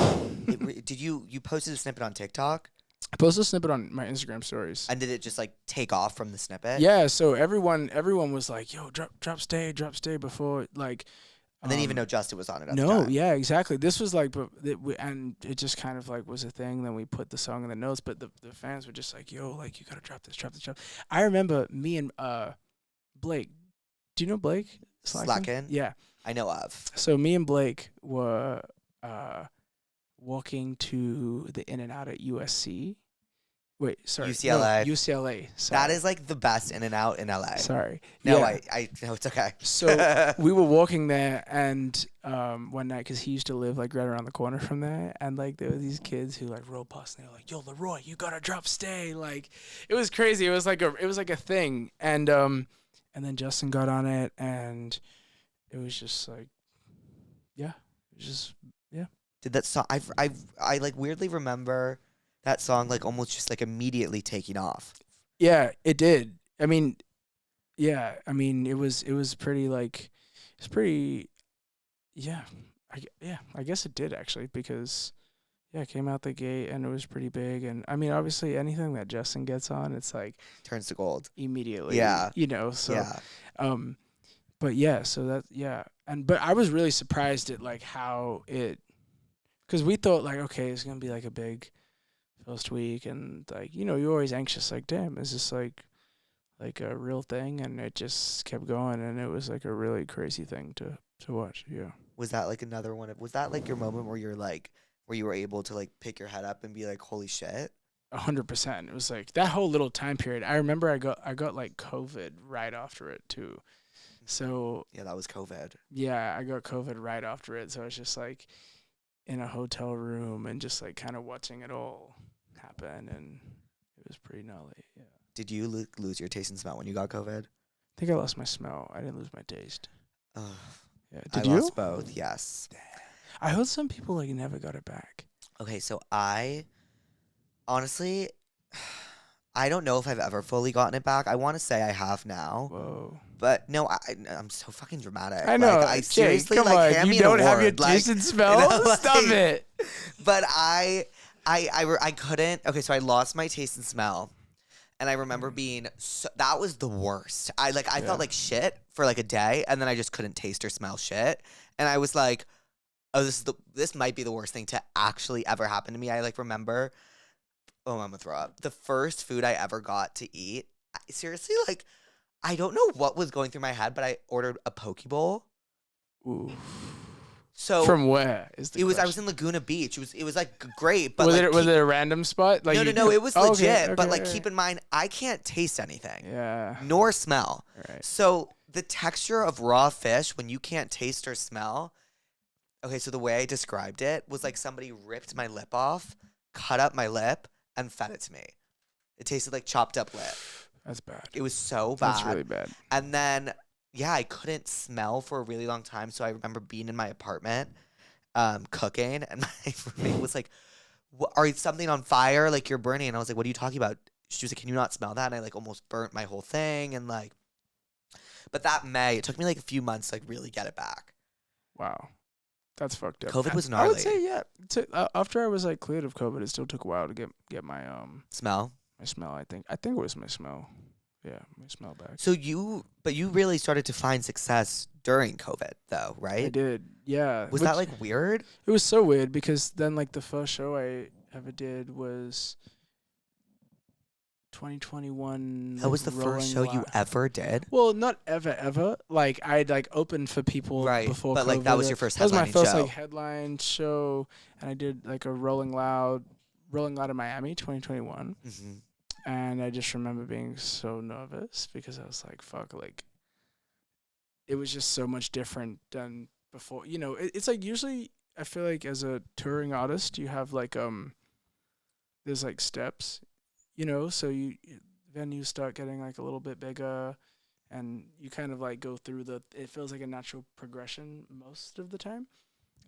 [SPEAKER 1] Did you posted a snippet on TikTok?
[SPEAKER 2] I posted a snippet on my Instagram stories.
[SPEAKER 1] And did it just like take off from the snippet?
[SPEAKER 2] Yeah, so everyone was like, yo, drop stay before like.
[SPEAKER 1] And they didn't even know Justin was on it at the
[SPEAKER 2] No,
[SPEAKER 1] time.
[SPEAKER 2] yeah, exactly. This was like, and it just kind of like was a thing. Then we put the song in the notes, but the fans were just like, yo, like you gotta drop this. I remember me and Blake. Do you know Blake?
[SPEAKER 1] Slackin'?
[SPEAKER 2] Yeah.
[SPEAKER 1] I know of.
[SPEAKER 2] So me and Blake were walking to the In-N-Out at USC. Wait, sorry.
[SPEAKER 1] UCLA.
[SPEAKER 2] No, UCLA. Sorry.
[SPEAKER 1] That is like the best In-N-Out in LA.
[SPEAKER 2] Sorry.
[SPEAKER 1] No,
[SPEAKER 2] yeah.
[SPEAKER 1] I no, it's okay.
[SPEAKER 2] So we were walking there, and one night, because he used to live like right around the corner from there, and like there were these kids who like rolled past, and they were like, "Yo, Laroi, you gotta drop stay!" Like it was crazy. It was like a thing, and then Justin got on it, and it was just like, yeah, it was just yeah.
[SPEAKER 1] Did that song? I like weirdly remember that song like almost just like immediately taking off.
[SPEAKER 2] Yeah, it did. I mean, yeah. I mean, it was pretty like, it's pretty. Yeah, I guess it did actually because, yeah, it came out the gate and it was pretty big. And I mean, obviously, anything that Justin gets on, it's like
[SPEAKER 1] turns to gold
[SPEAKER 2] immediately.
[SPEAKER 1] Yeah,
[SPEAKER 2] So
[SPEAKER 1] yeah.
[SPEAKER 2] But yeah, so that but I was really surprised at like how it, because we thought like, okay, it's gonna be like a big first week, and like you're always anxious, like, damn, is this like a real thing? And it just kept going, and it was like a really crazy thing to watch. Yeah.
[SPEAKER 1] Was that like another one? Was that like your moment where you were able to like pick your head up and be like, holy shit?
[SPEAKER 2] 100%. It was like that whole little time period. I remember I got like COVID right after it too. So
[SPEAKER 1] yeah, that was COVID.
[SPEAKER 2] Yeah, I got COVID right after it. So it's just like in a hotel room and just like kind of watching it all happen, and it was pretty gnarly. Yeah.
[SPEAKER 1] Did you lose your taste and smell when you got COVID?
[SPEAKER 2] I think I lost my smell. I didn't lose my taste. Yeah.
[SPEAKER 1] Did you? I lost both. Yes.
[SPEAKER 2] I heard some people like never got it back.
[SPEAKER 1] Okay, so I honestly, I don't know if I've ever fully gotten it back. I want to say I have now.
[SPEAKER 2] Whoa.
[SPEAKER 1] But no, I'm so fucking dramatic.
[SPEAKER 2] I know.
[SPEAKER 1] Like, I seriously
[SPEAKER 2] come
[SPEAKER 1] like
[SPEAKER 2] on.
[SPEAKER 1] hand
[SPEAKER 2] You
[SPEAKER 1] me an
[SPEAKER 2] don't have
[SPEAKER 1] award.
[SPEAKER 2] your taste and smell?
[SPEAKER 1] Like,
[SPEAKER 2] stop it.
[SPEAKER 1] But I I couldn't. Okay, so I lost my taste and smell. And I remember being that was the worst. I felt like shit for like a day, and then I just couldn't taste or smell shit. And I was like, "Oh, this might be the worst thing to actually ever happen to me." I like remember, oh, I'm gonna throw up. The first food I ever got to eat. Seriously, like I don't know what was going through my head, but I ordered a poke bowl.
[SPEAKER 2] Ooh.
[SPEAKER 1] So
[SPEAKER 2] from where is the question?
[SPEAKER 1] I was in Laguna Beach. It was like great, but
[SPEAKER 2] was it a random spot? Like
[SPEAKER 1] no, it was legit.
[SPEAKER 2] Okay,
[SPEAKER 1] but like keep in mind, I can't taste anything.
[SPEAKER 2] Yeah.
[SPEAKER 1] Nor smell.
[SPEAKER 2] Right.
[SPEAKER 1] So the texture of raw fish when you can't taste or smell. Okay, so the way I described it was like somebody ripped my lip off, cut up my lip, and fed it to me. It tasted like chopped up lip.
[SPEAKER 2] That's bad.
[SPEAKER 1] It was so bad.
[SPEAKER 2] That's really bad.
[SPEAKER 1] And then I couldn't smell for a really long time. So I remember being in my apartment, cooking, and my roommate was like, "Are something on fire? Like you're burning?" And I was like, "What are you talking about?" She was like, "Can you not smell that?" And I like almost burnt my whole thing, and like, but it took me like a few months to like really get it back.
[SPEAKER 2] Wow, that's fucked up.
[SPEAKER 1] COVID was gnarly.
[SPEAKER 2] I would say after I was like cleared of COVID, it still took a while to get my
[SPEAKER 1] smell.
[SPEAKER 2] My smell. I think it was my smell. Yeah, my smell back.
[SPEAKER 1] So you really started to find success during COVID, though, right?
[SPEAKER 2] I did. Yeah.
[SPEAKER 1] Was that like weird?
[SPEAKER 2] It was so weird because then like the first show I ever did was 2021.
[SPEAKER 1] That was the first show you ever did?
[SPEAKER 2] Well, not ever. Like I'd like opened for people before
[SPEAKER 1] but
[SPEAKER 2] COVID.
[SPEAKER 1] Like that was your first headlining show.
[SPEAKER 2] That was my first like headline show, and I did like a Rolling Loud in Miami 2021. Mm-hmm. And I just remember being so nervous because I was like, fuck, like, it was just so much different than before. You know, it's like usually I feel like as a touring artist, you have like, there's like steps, you know, so venues start getting like a little bit bigger and you kind of like go through it feels like a natural progression most of the time.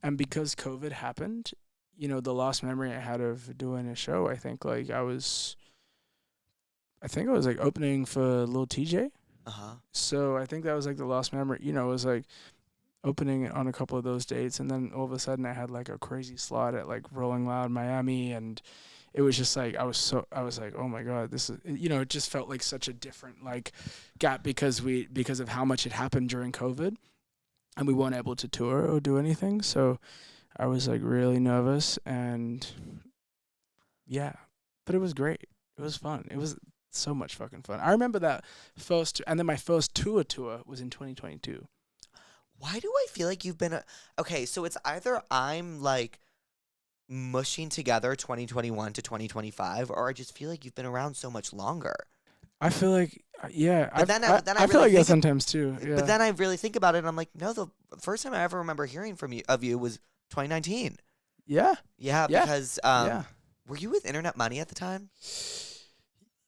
[SPEAKER 2] And because COVID happened, you know, the last memory I had of doing a show, I think I was like opening for Lil TJ.
[SPEAKER 1] Uh-huh.
[SPEAKER 2] So I think that was like the last memory, you know, it was like opening on a couple of those dates. And then all of a sudden I had like a crazy slot at like Rolling Loud Miami. And it was just like, I was like, oh my God, this is, you know, it just felt like such a different like gap because of how much had happened during COVID and we weren't able to tour or do anything. So I was like really nervous and yeah, but it was great. It was fun. It was so much fucking fun. I remember that first, and then my first tour was in 2022.
[SPEAKER 1] Why do I feel like you've been okay? So it's either I'm like mushing together 2021 to 2025, or I just feel like you've been around so much longer.
[SPEAKER 2] I feel like, yeah.
[SPEAKER 1] But then I
[SPEAKER 2] really feel like that sometimes too. Yeah.
[SPEAKER 1] But then I really think about it, and I'm like, no, the first time I ever remember hearing of you was 2019.
[SPEAKER 2] Yeah.
[SPEAKER 1] Yeah, because were you with Internet Money at the time?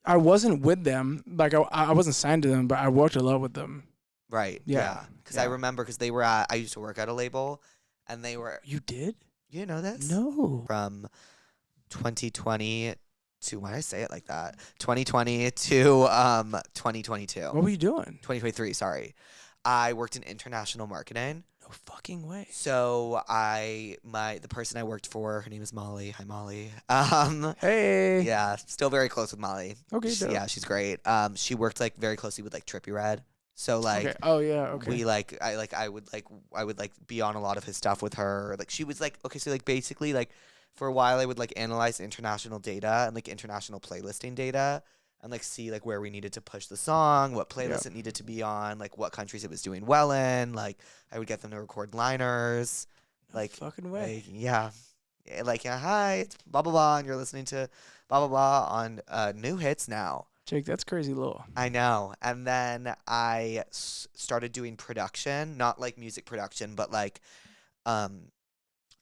[SPEAKER 2] I wasn't with them. Like I wasn't signed to them, but I worked a lot with them.
[SPEAKER 1] Right. Yeah. Because I remember because they were I used to work at a label, and they were.
[SPEAKER 2] You did?
[SPEAKER 1] You know this?
[SPEAKER 2] No.
[SPEAKER 1] From 2020 to why did I say it like that? 2020 to 2022.
[SPEAKER 2] What were you doing?
[SPEAKER 1] 2023. Sorry, I worked in international marketing.
[SPEAKER 2] No fucking way.
[SPEAKER 1] So the person I worked for, her name is Molly. Hi, Molly.
[SPEAKER 2] Hey.
[SPEAKER 1] Yeah, still very close with Molly.
[SPEAKER 2] Okay.
[SPEAKER 1] Yeah, she's great. She worked like very closely with like Trippie Redd. So like,
[SPEAKER 2] okay. Oh yeah, okay.
[SPEAKER 1] We I would like be on a lot of his stuff with her. Like she was like, okay, so like basically like for a while I would like analyze international data and like international playlisting data. And like see like where we needed to push the song, what playlist it needed to be on, like what countries it was doing well in. Like I would get them to record liners. Like
[SPEAKER 2] fucking way.
[SPEAKER 1] Like, yeah. Like hi, it's blah blah blah, and you're listening to blah blah blah on New Hits now.
[SPEAKER 2] Jake, that's crazy low.
[SPEAKER 1] I know. And then I started doing production, not like music production, but like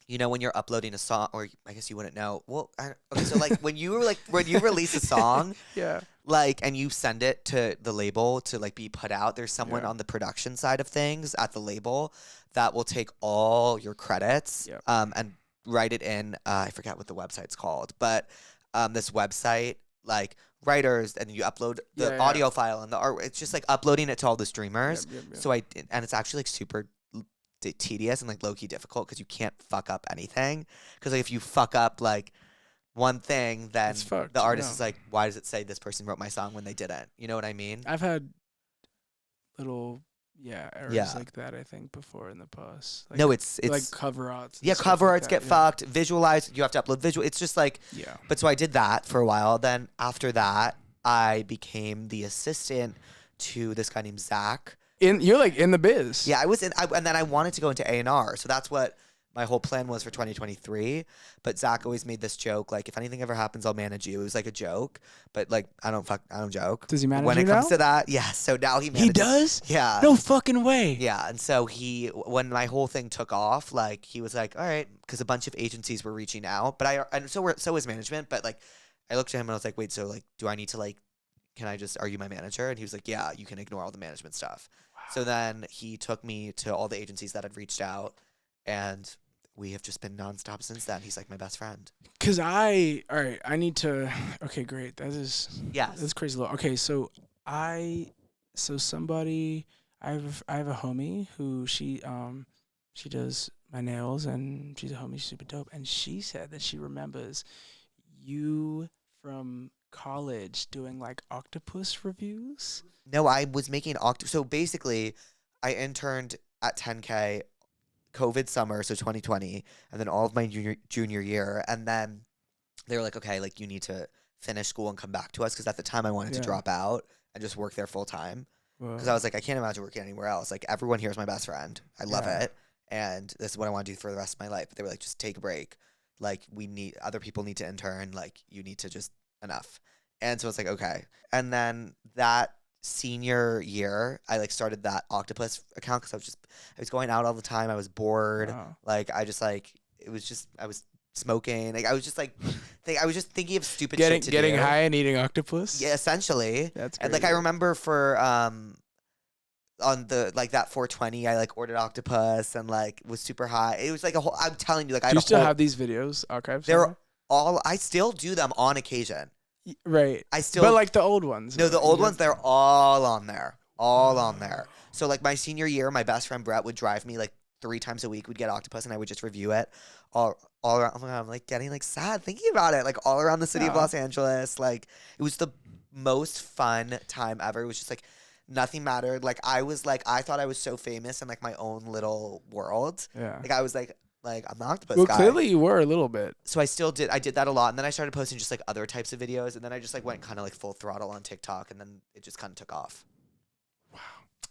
[SPEAKER 1] you know, when you're uploading a song, or I guess you wouldn't know. Well, okay, so like when you release a song,
[SPEAKER 2] yeah,
[SPEAKER 1] like, and you send it to the label to like be put out, there's someone on the production side of things at the label that will take all your credits, and write it in. I forget what the website's called, but this website like writers, and you upload the audio file and the art. It's just like uploading it to all the streamers. So and it's actually like super tedious and like low-key difficult because you can't fuck up anything, because like if you fuck up like one thing, then
[SPEAKER 2] fucked,
[SPEAKER 1] the artist
[SPEAKER 2] yeah.
[SPEAKER 1] is like, why does it say this person wrote my song when they didn't? You know what I mean?
[SPEAKER 2] I've had little errors like that, I think, before in the past. Like,
[SPEAKER 1] no, it's
[SPEAKER 2] like cover arts.
[SPEAKER 1] Yeah, cover arts get fucked. Visualize, you have to upload visual. It's just like,
[SPEAKER 2] yeah.
[SPEAKER 1] But so I did that for a while. Then after that, I became the assistant to this guy named Zach.
[SPEAKER 2] You're like in the biz.
[SPEAKER 1] Yeah, I was in, and then I wanted to go into A&R. So that's what my whole plan was for 2023. But Zach always made this joke, like, if anything ever happens, I'll manage you. It was like a joke, but like, I don't joke.
[SPEAKER 2] Does he manage
[SPEAKER 1] when
[SPEAKER 2] you
[SPEAKER 1] it comes
[SPEAKER 2] now?
[SPEAKER 1] to that? Yeah. So now he manages.
[SPEAKER 2] He does?
[SPEAKER 1] Yeah.
[SPEAKER 2] No fucking way.
[SPEAKER 1] Yeah. And so when my whole thing took off, like, he was like, all right, because a bunch of agencies were reaching out, but so was management. But like, I looked at him and I was like, wait, so like, do I need to like, are you my manager? And he was like, yeah, you can ignore all the management stuff. Wow. So then he took me to all the agencies that had reached out, and we have just been nonstop since then. He's like my best friend. Okay,
[SPEAKER 2] great. That's crazy. Okay, I have a homie who she does my nails, and she's a homie, she's super dope. And she said that she remembers you from college doing like Octopus reviews.
[SPEAKER 1] No, I was making Octopus. So basically, I interned at 10K COVID summer, so 2020, and then all of my junior year. And then they were like, okay, like you need to finish school and come back to us. Because at the time I wanted to drop out and just work there full time. Because I was like, I can't imagine working anywhere else. Like everyone here is my best friend. I love it. And this is what I want to do for the rest of my life. But they were like, just take a break. Like other people need to intern. Like you need to just enough. And so it's like, okay. And then that senior year, I like started that Octopus account because I was going out all the time. I was bored.
[SPEAKER 2] Wow.
[SPEAKER 1] Like I was smoking. Like I was just like, I was just thinking of stupid
[SPEAKER 2] getting
[SPEAKER 1] shit to
[SPEAKER 2] getting
[SPEAKER 1] do.
[SPEAKER 2] high and eating octopus.
[SPEAKER 1] Yeah, essentially.
[SPEAKER 2] That's great.
[SPEAKER 1] And like I remember for on the like that 420, I like ordered octopus and like was super high. It was like a whole. I'm telling you, like
[SPEAKER 2] Do you still have these videos archived?
[SPEAKER 1] I still do them on occasion.
[SPEAKER 2] Right. But like the old ones.
[SPEAKER 1] No, the old ones, they're all on there. All on there. So like my senior year, my best friend Brett would drive me like 3 times a week. We'd get Octopus and I would just review it all around. Oh my God, I'm like getting like sad thinking about it. Like all around the city of Los Angeles. Like it was the most fun time ever. It was just like nothing mattered. Like I thought I was so famous in like my own little world.
[SPEAKER 2] Yeah.
[SPEAKER 1] Like I was like I'm the Octopus
[SPEAKER 2] guy.
[SPEAKER 1] Well,
[SPEAKER 2] clearly you were a little bit.
[SPEAKER 1] So I did that a lot. And then I started posting just like other types of videos. And then I just like went kind of like full throttle on TikTok. And then it just kind of took off.
[SPEAKER 2] Wow.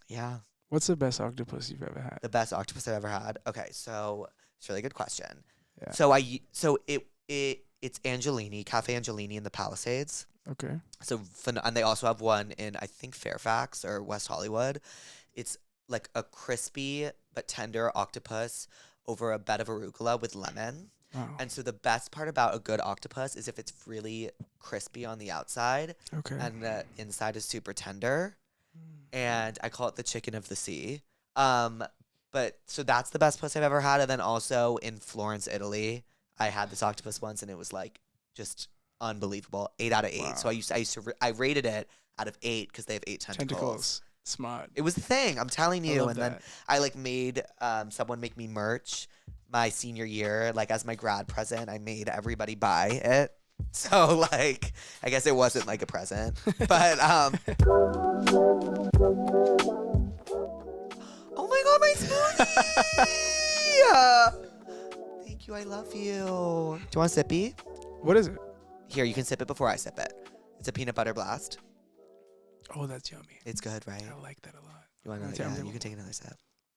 [SPEAKER 1] Yeah.
[SPEAKER 2] What's the best octopus you've ever had?
[SPEAKER 1] The best octopus I've ever had? Okay, so it's a really good question.
[SPEAKER 2] Yeah.
[SPEAKER 1] So it's Angelini, Cafe Angelini in the Palisades.
[SPEAKER 2] Okay.
[SPEAKER 1] So and they also have one in I think Fairfax or West Hollywood. It's like a crispy but tender octopus over a bed of arugula with lemon.
[SPEAKER 2] Wow.
[SPEAKER 1] And so the best part about a good octopus is if it's really crispy on the outside.
[SPEAKER 2] Okay.
[SPEAKER 1] And the inside is super tender. And I call it the chicken of the sea. But so that's the best place I've ever had. And then also in Florence, Italy, I had this octopus once and it was like just unbelievable. 8 out of 8. Wow. So I rated it out of 8 because they have 8 tentacles.
[SPEAKER 2] Smart.
[SPEAKER 1] It was a thing. I'm telling you. And
[SPEAKER 2] that.
[SPEAKER 1] Then I like made someone make me merch my senior year, like as my grad present. I made everybody buy it. So like, I guess it wasn't like a present, but oh my God, my smoothie! Thank you, I love you. Do you want a sippy?
[SPEAKER 2] What is it?
[SPEAKER 1] Here, you can sip it before I sip it. It's a peanut butter blast.
[SPEAKER 2] Oh, that's yummy.
[SPEAKER 1] It's good, right?
[SPEAKER 2] I like that a lot.
[SPEAKER 1] You want another? Yeah, you can take another sip.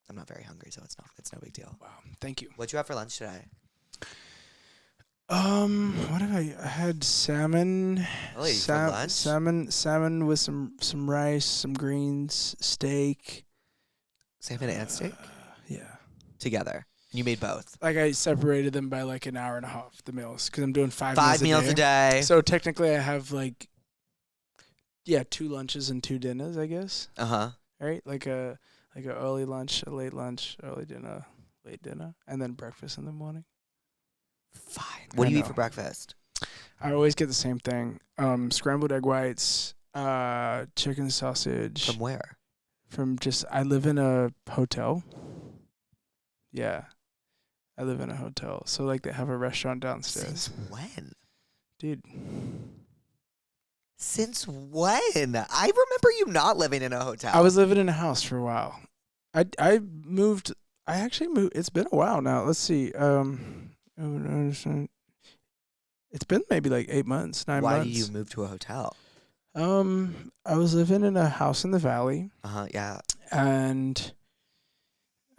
[SPEAKER 1] I'm not very hungry, so it's no big deal.
[SPEAKER 2] Wow, thank you.
[SPEAKER 1] What'd you have for lunch today?
[SPEAKER 2] What have I had? Salmon.
[SPEAKER 1] Really, for lunch?
[SPEAKER 2] Salmon with some rice, some greens, steak.
[SPEAKER 1] Salmon and steak?
[SPEAKER 2] Yeah.
[SPEAKER 1] Together. You made both.
[SPEAKER 2] Like I separated them by like an hour and a half, the meals, because I'm doing 5
[SPEAKER 1] meals a day.
[SPEAKER 2] So technically I have like, 2 lunches and 2 dinners, I guess.
[SPEAKER 1] Uh-huh.
[SPEAKER 2] Right? Like a early lunch, a late lunch, early dinner, late dinner, and then breakfast in the morning.
[SPEAKER 1] Fine. What do you eat for breakfast?
[SPEAKER 2] I always get the same thing. Scrambled egg whites, chicken sausage.
[SPEAKER 1] From where?
[SPEAKER 2] I live in a hotel. Yeah. I live in a hotel. So like they have a restaurant downstairs.
[SPEAKER 1] Since when?
[SPEAKER 2] Dude.
[SPEAKER 1] Since when? I remember you not living in a hotel.
[SPEAKER 2] I was living in a house for a while. I moved. I actually moved. It's been a while now. Let's see. It's been maybe like 8 months, 9 months.
[SPEAKER 1] Why did you move to a hotel?
[SPEAKER 2] I was living in a house in the valley.
[SPEAKER 1] Yeah.
[SPEAKER 2] And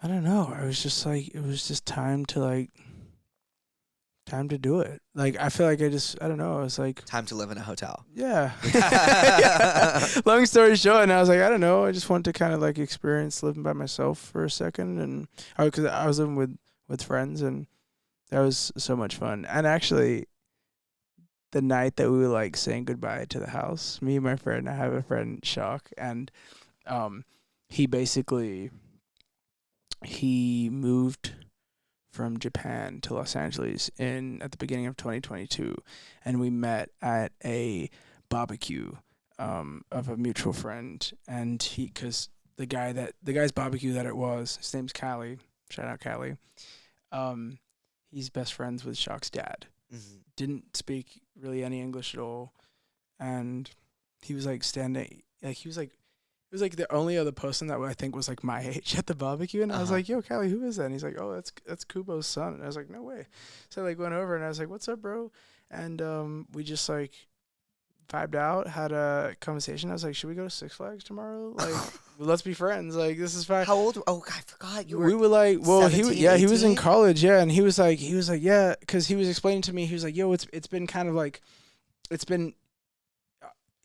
[SPEAKER 2] I don't know. I was just like, it was just time to do it. Like, I feel like I don't know. I was like,
[SPEAKER 1] time to live in a hotel.
[SPEAKER 2] Yeah. Yeah. Long story short, and I was like, I don't know. I just wanted to kind of like experience living by myself for a second. And because I was living with friends, and that was so much fun. And actually, the night that we were like saying goodbye to the house, me and my friend, I have a friend, Shock, and he moved from Japan to Los Angeles at the beginning of 2022, and we met at a barbecue of a mutual friend, and because the guy's barbecue that it was, his name's Callie, shout out Callie, he's best friends with Shock's dad. Mm-hmm. Didn't speak really any English at all, and he was like standing, like he was like, it was like the only other person that I think was like my age at the barbecue, and I was like, "Yo, Callie, who is that?" And he's like, "Oh, that's Kubo's son." And I was like, "No way!" So I like went over and I was like, "What's up, bro?" And we just like vibed out, had a conversation. I was like, "Should we go to Six Flags tomorrow? Like, let's be friends. Like, this is fine."
[SPEAKER 1] How old? Oh, I forgot.
[SPEAKER 2] We were like, well,
[SPEAKER 1] 17,
[SPEAKER 2] he was in college, yeah, and he was like, yeah, because he was explaining to me, he was like, "Yo, it's been kind of like, it's been."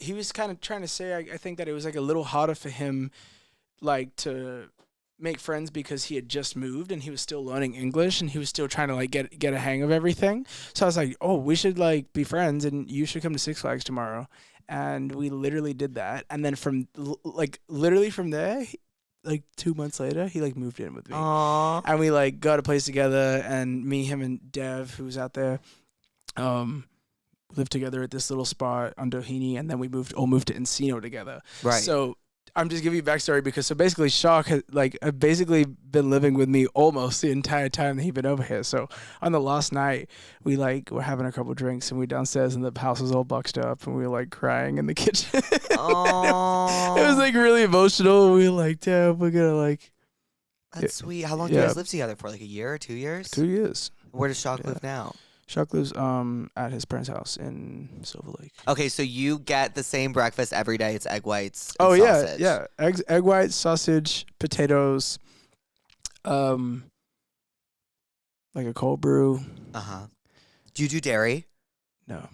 [SPEAKER 2] He was kind of trying to say, I think that it was like a little harder for him, like to make friends because he had just moved and he was still learning English and he was still trying to like get a hang of everything. So I was like, oh, we should like be friends and you should come to Six Flags tomorrow. And we literally did that. And then literally from there, like 2 months later, he like moved in with me.
[SPEAKER 1] Aww.
[SPEAKER 2] And we like got a place together, and me, him, and Dev, who was out there, lived together at this little spot on Doheny, and then we moved to Encino together.
[SPEAKER 1] Right.
[SPEAKER 2] So I'm just giving you backstory because basically Shock has basically been living with me almost the entire time that he'd been over here. So on the last night, we like were having a couple drinks and we downstairs and the house was all boxed up and we were like crying in the kitchen.
[SPEAKER 1] Oh.
[SPEAKER 2] It was like really emotional. We were like, damn, we're gonna like.
[SPEAKER 1] That's sweet. How long do you guys live together for? Like a year or 2 years?
[SPEAKER 2] 2 years.
[SPEAKER 1] Where does Shock live now?
[SPEAKER 2] Shock lives at his parents' house in Silver Lake.
[SPEAKER 1] Okay, so you get the same breakfast every day. It's egg whites and sausage.
[SPEAKER 2] Yeah. Egg whites, sausage, potatoes, like a cold brew.
[SPEAKER 1] Do you do dairy?
[SPEAKER 2] No.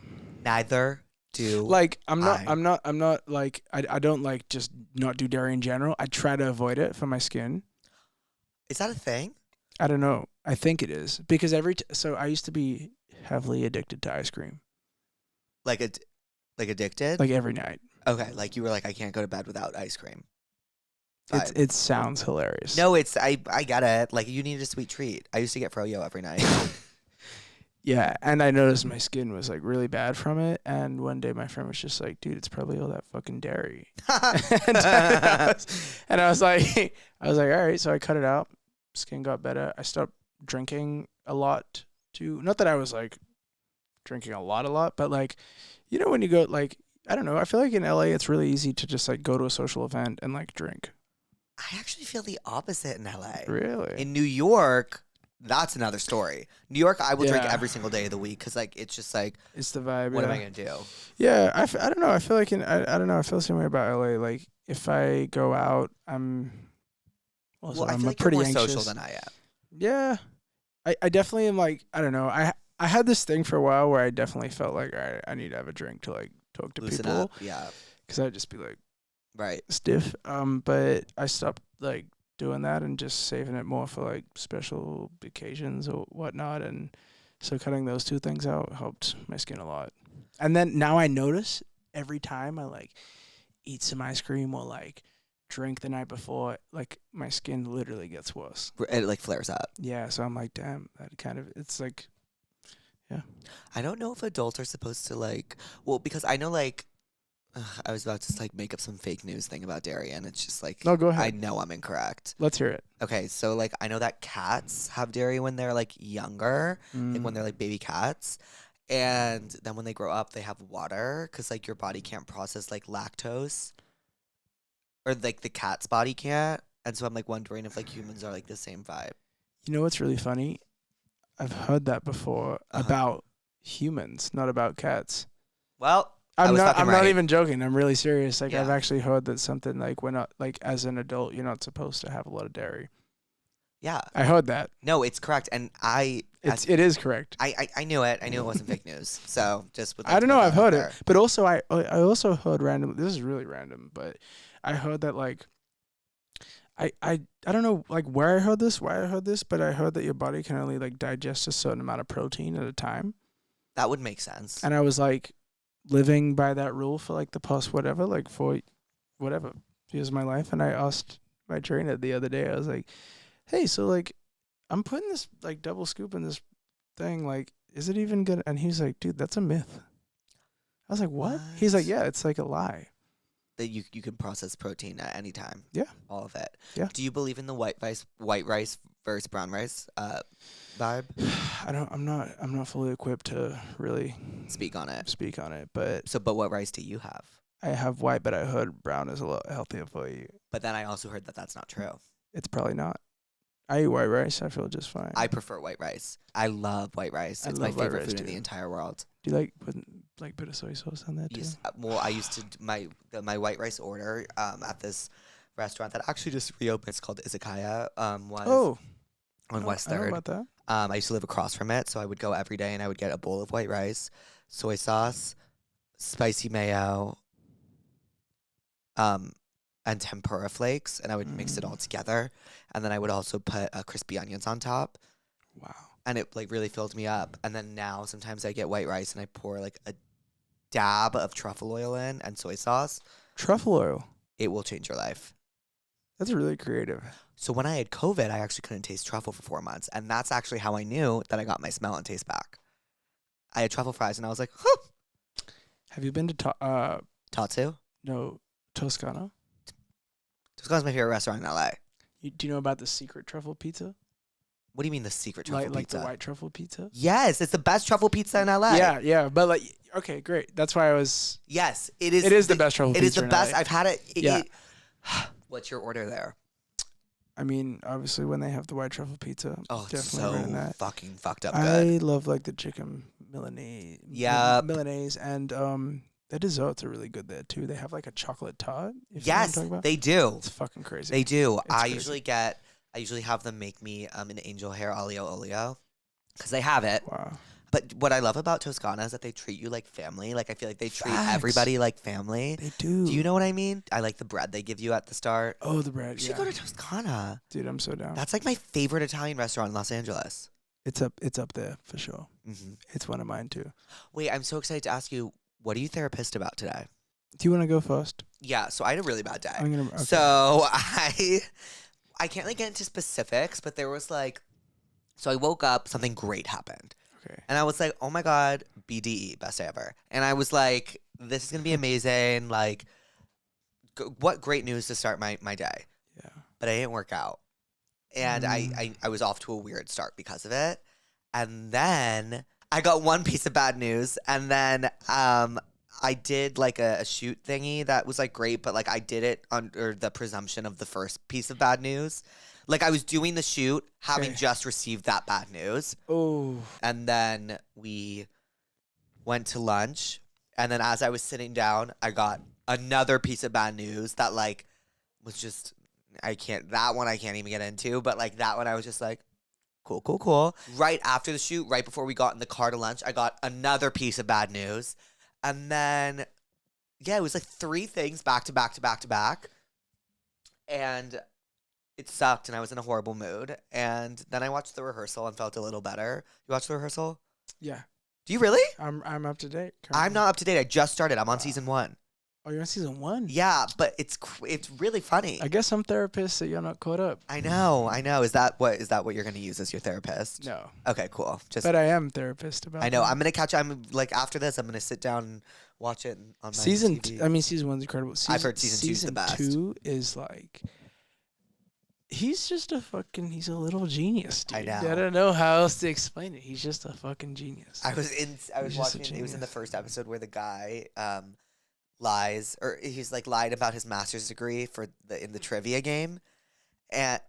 [SPEAKER 1] Neither do.
[SPEAKER 2] Like I'm not like I don't like just not do dairy in general. I try to avoid it for my skin.
[SPEAKER 1] Is that a thing?
[SPEAKER 2] I don't know. I think it is because so I used to be heavily addicted to ice cream.
[SPEAKER 1] Like addicted?
[SPEAKER 2] Like every night.
[SPEAKER 1] Okay, like you were like, I can't go to bed without ice cream.
[SPEAKER 2] It sounds hilarious.
[SPEAKER 1] No, I get it. Like you need a sweet treat. I used to get froyo every night.
[SPEAKER 2] Yeah, and I noticed my skin was like really bad from it. And one day my friend was just like, "Dude, it's probably all that fucking dairy." and I was like, all right. So I cut it out. Skin got better. I stopped drinking a lot too. Not that I was like drinking a lot, but like, you know, when you go like, I don't know. I feel like in LA it's really easy to just like go to a social event and like drink.
[SPEAKER 1] I actually feel the opposite in LA.
[SPEAKER 2] Really?
[SPEAKER 1] In New York, that's another story. New York, I will drink every single day of the week because like it's just like
[SPEAKER 2] it's the vibe.
[SPEAKER 1] What am I gonna do?
[SPEAKER 2] Yeah, I don't know. I feel like I don't know. I feel the same way about LA. Like if I go out, I'm
[SPEAKER 1] I feel like
[SPEAKER 2] pretty
[SPEAKER 1] you're more
[SPEAKER 2] anxious.
[SPEAKER 1] social than I am.
[SPEAKER 2] Yeah, I definitely am. Like I don't know. I had this thing for a while where I definitely felt like I need to have a drink to like talk to
[SPEAKER 1] Loosen
[SPEAKER 2] people.
[SPEAKER 1] up. Yeah,
[SPEAKER 2] because I'd just be like stiff. But I stopped like doing that and just saving it more for like special occasions or whatnot. And so cutting those two things out helped my skin a lot. And then now I notice every time I like eat some ice cream or like drink the night before, like my skin literally gets worse.
[SPEAKER 1] It like flares up.
[SPEAKER 2] Yeah, so I'm like, damn, that kind of, it's like, yeah.
[SPEAKER 1] I don't know if adults are supposed to like, well, because I know like, I was about to like make up some fake news thing about dairy, and it's just like,
[SPEAKER 2] no, go ahead.
[SPEAKER 1] I know I'm incorrect.
[SPEAKER 2] Let's hear it.
[SPEAKER 1] Okay, so like I know that cats have dairy when they're like younger, like when they're like baby cats, And then when they grow up, they have water because like your body can't process like lactose, or like the cat's body can't. And so I'm like wondering if like humans are like the same vibe.
[SPEAKER 2] You know what's really funny? I've heard that before about humans, not about cats.
[SPEAKER 1] Well,
[SPEAKER 2] I'm not even joking. I'm really serious. Like I've actually heard that something like when like as an adult, you're not supposed to have a lot of dairy.
[SPEAKER 1] Yeah.
[SPEAKER 2] I heard that.
[SPEAKER 1] No, it's correct. And
[SPEAKER 2] it is correct.
[SPEAKER 1] I knew it. I knew it wasn't fake news. So just with
[SPEAKER 2] I don't know. I've heard it. But also I also heard random. This is really random, but I heard that like I don't know like why I heard this, but I heard that your body can only like digest a certain amount of protein at a time.
[SPEAKER 1] That would make sense.
[SPEAKER 2] And I was like living by that rule for like the past for years of my life, and I asked my trainer the other day, I was like, hey, so like I'm putting this like double scoop in this thing, like is it even good? And he's like, dude, that's a myth. I was like, what? He's like, yeah, it's like a lie.
[SPEAKER 1] That you can process protein at any time.
[SPEAKER 2] Yeah.
[SPEAKER 1] All of it.
[SPEAKER 2] Yeah.
[SPEAKER 1] Do you believe in the white rice versus brown rice vibe?
[SPEAKER 2] I'm not fully equipped to really
[SPEAKER 1] speak on it.
[SPEAKER 2] But
[SPEAKER 1] what rice do you have?
[SPEAKER 2] I have white, but I heard brown is a lot healthier for you.
[SPEAKER 1] But then I also heard that that's not true.
[SPEAKER 2] It's probably not. I eat white rice. I feel just fine.
[SPEAKER 1] I prefer white rice. I love white rice. It's my favorite food in the entire world.
[SPEAKER 2] Do you like put like bit of soy sauce on that too?
[SPEAKER 1] Yes. Well, I used to my white rice order at this restaurant that actually just reopened. It's called Izakaya. Was on West 3rd.
[SPEAKER 2] I know about that.
[SPEAKER 1] I used to live across from it, so I would go every day and I would get a bowl of white rice, soy sauce, spicy mayo, and tempura flakes, and I would mix it all together, and then I would also put crispy onions on top.
[SPEAKER 2] Wow.
[SPEAKER 1] And it like really filled me up. And then now sometimes I get white rice and I pour like a dab of truffle oil in and soy sauce.
[SPEAKER 2] Truffle oil?
[SPEAKER 1] It will change your life.
[SPEAKER 2] That's really creative.
[SPEAKER 1] So when I had COVID, I actually couldn't taste truffle for 4 months, and that's actually how I knew that I got my smell and taste back. I had truffle fries and I was like, huh.
[SPEAKER 2] Have you been to
[SPEAKER 1] Tatsu?
[SPEAKER 2] No, Toscana?
[SPEAKER 1] Toscana's my favorite restaurant in LA.
[SPEAKER 2] Do you know about the secret truffle pizza?
[SPEAKER 1] What do you mean the secret truffle pizza?
[SPEAKER 2] Like the white truffle pizza?
[SPEAKER 1] Yes, it's the best truffle pizza in LA.
[SPEAKER 2] Yeah, but like, okay, great. That's why I was.
[SPEAKER 1] Yes, it is.
[SPEAKER 2] It is the best truffle pizza.
[SPEAKER 1] It is the best.
[SPEAKER 2] LA.
[SPEAKER 1] I've had it.
[SPEAKER 2] Yeah.
[SPEAKER 1] What's your order there?
[SPEAKER 2] I mean, obviously, when they have the white truffle pizza,
[SPEAKER 1] oh, it's
[SPEAKER 2] definitely
[SPEAKER 1] so fucking fucked up.
[SPEAKER 2] I
[SPEAKER 1] good.
[SPEAKER 2] love like the chicken Milanese.
[SPEAKER 1] Yeah,
[SPEAKER 2] Milanese, and the desserts are really good there too. They have like a chocolate tart.
[SPEAKER 1] Yes, they do.
[SPEAKER 2] It's fucking crazy.
[SPEAKER 1] They do.
[SPEAKER 2] It's crazy.
[SPEAKER 1] I usually have them make me an angel hair olio because they have it.
[SPEAKER 2] Wow.
[SPEAKER 1] But what I love about Toscana is that they treat you like family. Like I feel like they treat everybody like family.
[SPEAKER 2] They do.
[SPEAKER 1] Do you know what I mean? I like the bread they give you at the start.
[SPEAKER 2] Oh, the bread.
[SPEAKER 1] You should go to Toscana.
[SPEAKER 2] Dude, I'm so down.
[SPEAKER 1] That's like my favorite Italian restaurant in Los Angeles.
[SPEAKER 2] It's up there for sure.
[SPEAKER 1] Mm-hmm.
[SPEAKER 2] It's one of mine too.
[SPEAKER 1] Wait, I'm so excited to ask you, what are you therapist about today?
[SPEAKER 2] Do you want to go first?
[SPEAKER 1] Yeah, so I had a really bad day.
[SPEAKER 2] Okay.
[SPEAKER 1] So I can't like get into specifics, but there was like, so I woke up, something great happened.
[SPEAKER 2] Okay.
[SPEAKER 1] And I was like, oh my God, BDE, best day ever. And I was like, this is going to be amazing. Like, what great news to start my day.
[SPEAKER 2] Yeah.
[SPEAKER 1] But I didn't work out. And I was off to a weird start because of it. And then I got one piece of bad news. And then I did like a shoot thingy that was like great, but like I did it under the presumption of the first piece of bad news. Like I was doing the shoot, having just received that bad news.
[SPEAKER 2] Oh.
[SPEAKER 1] And then we went to lunch. And then as I was sitting down, I got another piece of bad news that like was just, I can't even get into. But like that one, I was just like, cool. Right after the shoot, right before we got in the car to lunch, I got another piece of bad news. And then, yeah, it was like 3 things back to back. And it sucked, and I was in a horrible mood. And then I watched the rehearsal and felt a little better. You watched the rehearsal?
[SPEAKER 2] Yeah.
[SPEAKER 1] Do you really?
[SPEAKER 2] I'm up to date. Currently.
[SPEAKER 1] I'm not up to date. I just started. I'm on season 1.
[SPEAKER 2] Oh, you're on season 1?
[SPEAKER 1] Yeah, but it's really funny.
[SPEAKER 2] I guess I'm therapist, so you're not caught up.
[SPEAKER 1] I know. Is that what you're going to use as your therapist?
[SPEAKER 2] No.
[SPEAKER 1] Okay, cool.
[SPEAKER 2] But I am therapist about.
[SPEAKER 1] I know.
[SPEAKER 2] That.
[SPEAKER 1] I'm going to catch. I'm like after this, I'm going to sit down and watch it on my
[SPEAKER 2] season.
[SPEAKER 1] TV.
[SPEAKER 2] I mean, season 1's incredible.
[SPEAKER 1] I've heard season 2's the best.
[SPEAKER 2] Season 2 is like. he's just he's a little genius, dude.
[SPEAKER 1] I know.
[SPEAKER 2] I don't know how else to explain it. He's just a fucking genius.
[SPEAKER 1] I was watching, it was in the first episode where the guy lies, or he's like lied about his master's degree in the trivia game. And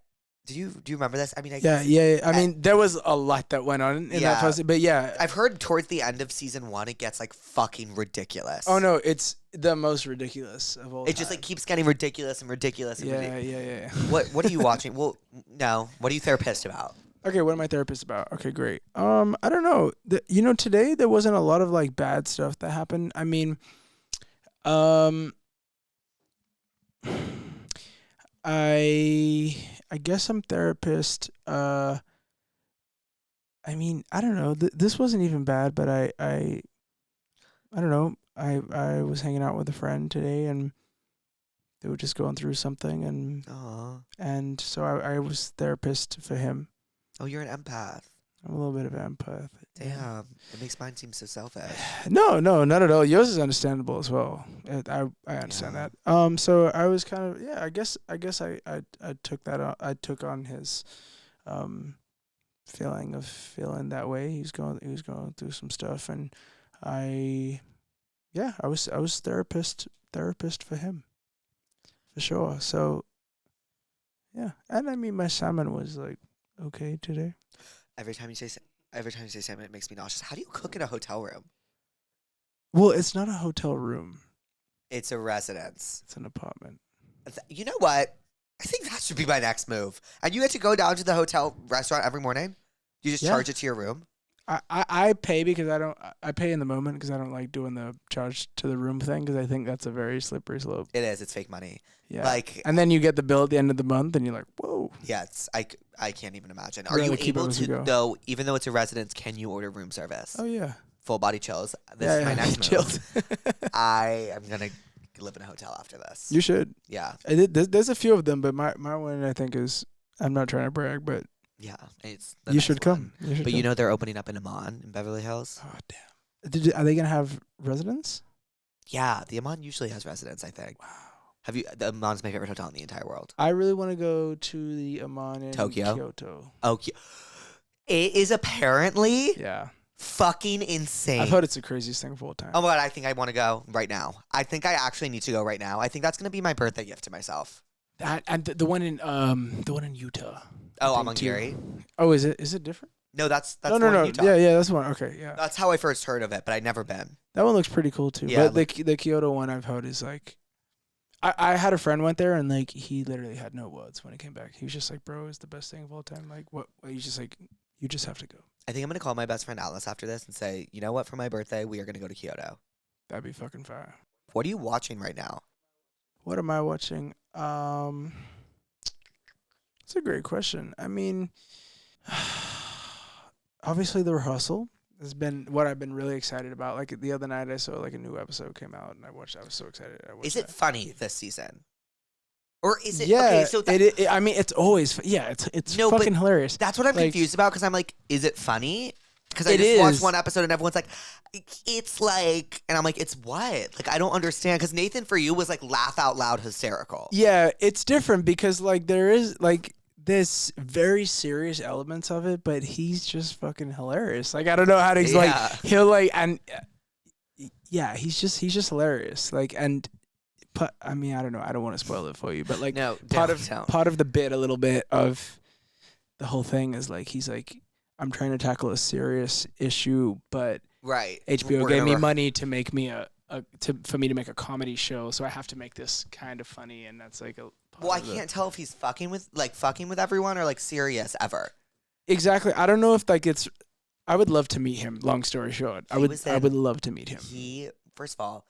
[SPEAKER 1] do you remember this? I mean,
[SPEAKER 2] yeah. I mean, there was a lot that went on in that first, but yeah.
[SPEAKER 1] I've heard towards the end of season 1, it gets like fucking ridiculous.
[SPEAKER 2] Oh no, it's the most ridiculous of all.
[SPEAKER 1] It just like keeps getting ridiculous and ridiculous. And
[SPEAKER 2] Yeah.
[SPEAKER 1] What are you watching? Well, no. What are you therapist about?
[SPEAKER 2] Okay, what am I therapist about? Okay, great. I don't know. Today there wasn't a lot of like bad stuff that happened. I mean, I guess I'm therapist. I mean, I don't know. This wasn't even bad, but I don't know. I was hanging out with a friend today, and they were just going through something, and so I was therapist for him.
[SPEAKER 1] Oh, you're an empath.
[SPEAKER 2] I'm a little bit of an empath.
[SPEAKER 1] Damn, it makes mine seem so selfish.
[SPEAKER 2] No, not at all. Yours is understandable as well. I understand that. So I was kind of I guess I took that on. I took on his feeling of feeling that way. He was going through some stuff, and I was therapist for him, for sure. So yeah, and I mean my salmon was like okay today.
[SPEAKER 1] Every time you say salmon, it makes me nauseous. How do you cook in a hotel room?
[SPEAKER 2] Well, it's not a hotel room.
[SPEAKER 1] It's a residence.
[SPEAKER 2] It's an apartment.
[SPEAKER 1] You know what? I think that should be my next move. And you get to go down to the hotel restaurant every morning? You just charge it to your room?
[SPEAKER 2] I pay because I pay in the moment because I don't like doing the charge to the room thing because I think that's a very slippery slope.
[SPEAKER 1] It is. It's fake money.
[SPEAKER 2] Yeah. And then you get the bill at the end of the month and you're like, whoa.
[SPEAKER 1] Yeah, I can't even imagine. Are you able to, though, even though it's a residence, can you order room service?
[SPEAKER 2] Oh, yeah.
[SPEAKER 1] Full body chills. This is my next move. I am going to live in a hotel after this.
[SPEAKER 2] You should.
[SPEAKER 1] Yeah.
[SPEAKER 2] There's a few of them, but my one I think is, I'm not trying to brag, but
[SPEAKER 1] yeah, it's
[SPEAKER 2] you should come.
[SPEAKER 1] But you know they're opening up in Amman in Beverly Hills.
[SPEAKER 2] Oh damn! Are they gonna have residents?
[SPEAKER 1] Yeah, the Amman usually has residents. I think. Wow. The Amman's my favorite hotel in the entire world.
[SPEAKER 2] I really want to go to the Amman in Kyoto.
[SPEAKER 1] Oh, it is apparently fucking insane.
[SPEAKER 2] I've heard it's the craziest thing of all time.
[SPEAKER 1] Oh my god! I think I want to go right now. I think I actually need to go right now. I think that's gonna be my birthday gift to myself.
[SPEAKER 2] That and the one in Utah.
[SPEAKER 1] Oh, I'm on Gary.
[SPEAKER 2] Oh, is it different?
[SPEAKER 1] No, that's
[SPEAKER 2] no.
[SPEAKER 1] Utah.
[SPEAKER 2] Yeah, that's one. Okay, yeah.
[SPEAKER 1] That's how I first heard of it, but I'd never been.
[SPEAKER 2] That one looks pretty cool too.
[SPEAKER 1] Yeah,
[SPEAKER 2] but the Kyoto one I've heard is like, I had a friend went there and like he literally had no words when he came back. He was just like, "Bro, it's the best thing of all time." Like, what? He's just like, "You just have to go."
[SPEAKER 1] I think I'm gonna call my best friend Atlas after this and say, "You know what? For my birthday, we are gonna go to Kyoto."
[SPEAKER 2] That'd be fucking fire.
[SPEAKER 1] What are you watching right now?
[SPEAKER 2] What am I watching? It's a great question. I mean, obviously The Rehearsal has been what I've been really excited about. Like the other night I saw like a new episode came out and I watched. I was so excited.
[SPEAKER 1] Is it funny this season? Or is it?
[SPEAKER 2] Yeah,
[SPEAKER 1] okay, so
[SPEAKER 2] I mean, it's always it's fucking hilarious.
[SPEAKER 1] That's what I'm confused about because I'm like, is it funny? Because I just watched one episode and everyone's like, it's like, and I'm like, it's what? Like, I don't understand. Because Nathan For You was like laugh out loud hysterical.
[SPEAKER 2] Yeah, it's different because like there is like this very serious elements of it, but he's just fucking hilarious. Like I don't know how to explain. He'll like and yeah, he's just hilarious. Like and. I mean, I don't know. I don't want to spoil it for you, but like part of the bit, a little bit of the whole thing is like he's like, I'm trying to tackle a serious issue, but HBO gave me money to make me for me to make a comedy show, so I have to make this kind of funny, and that's like
[SPEAKER 1] I can't tell if he's fucking with everyone or like serious ever.
[SPEAKER 2] Exactly. I don't know if like it's. I would love to meet him. Long story short, I would love to meet him.
[SPEAKER 1] He first of all.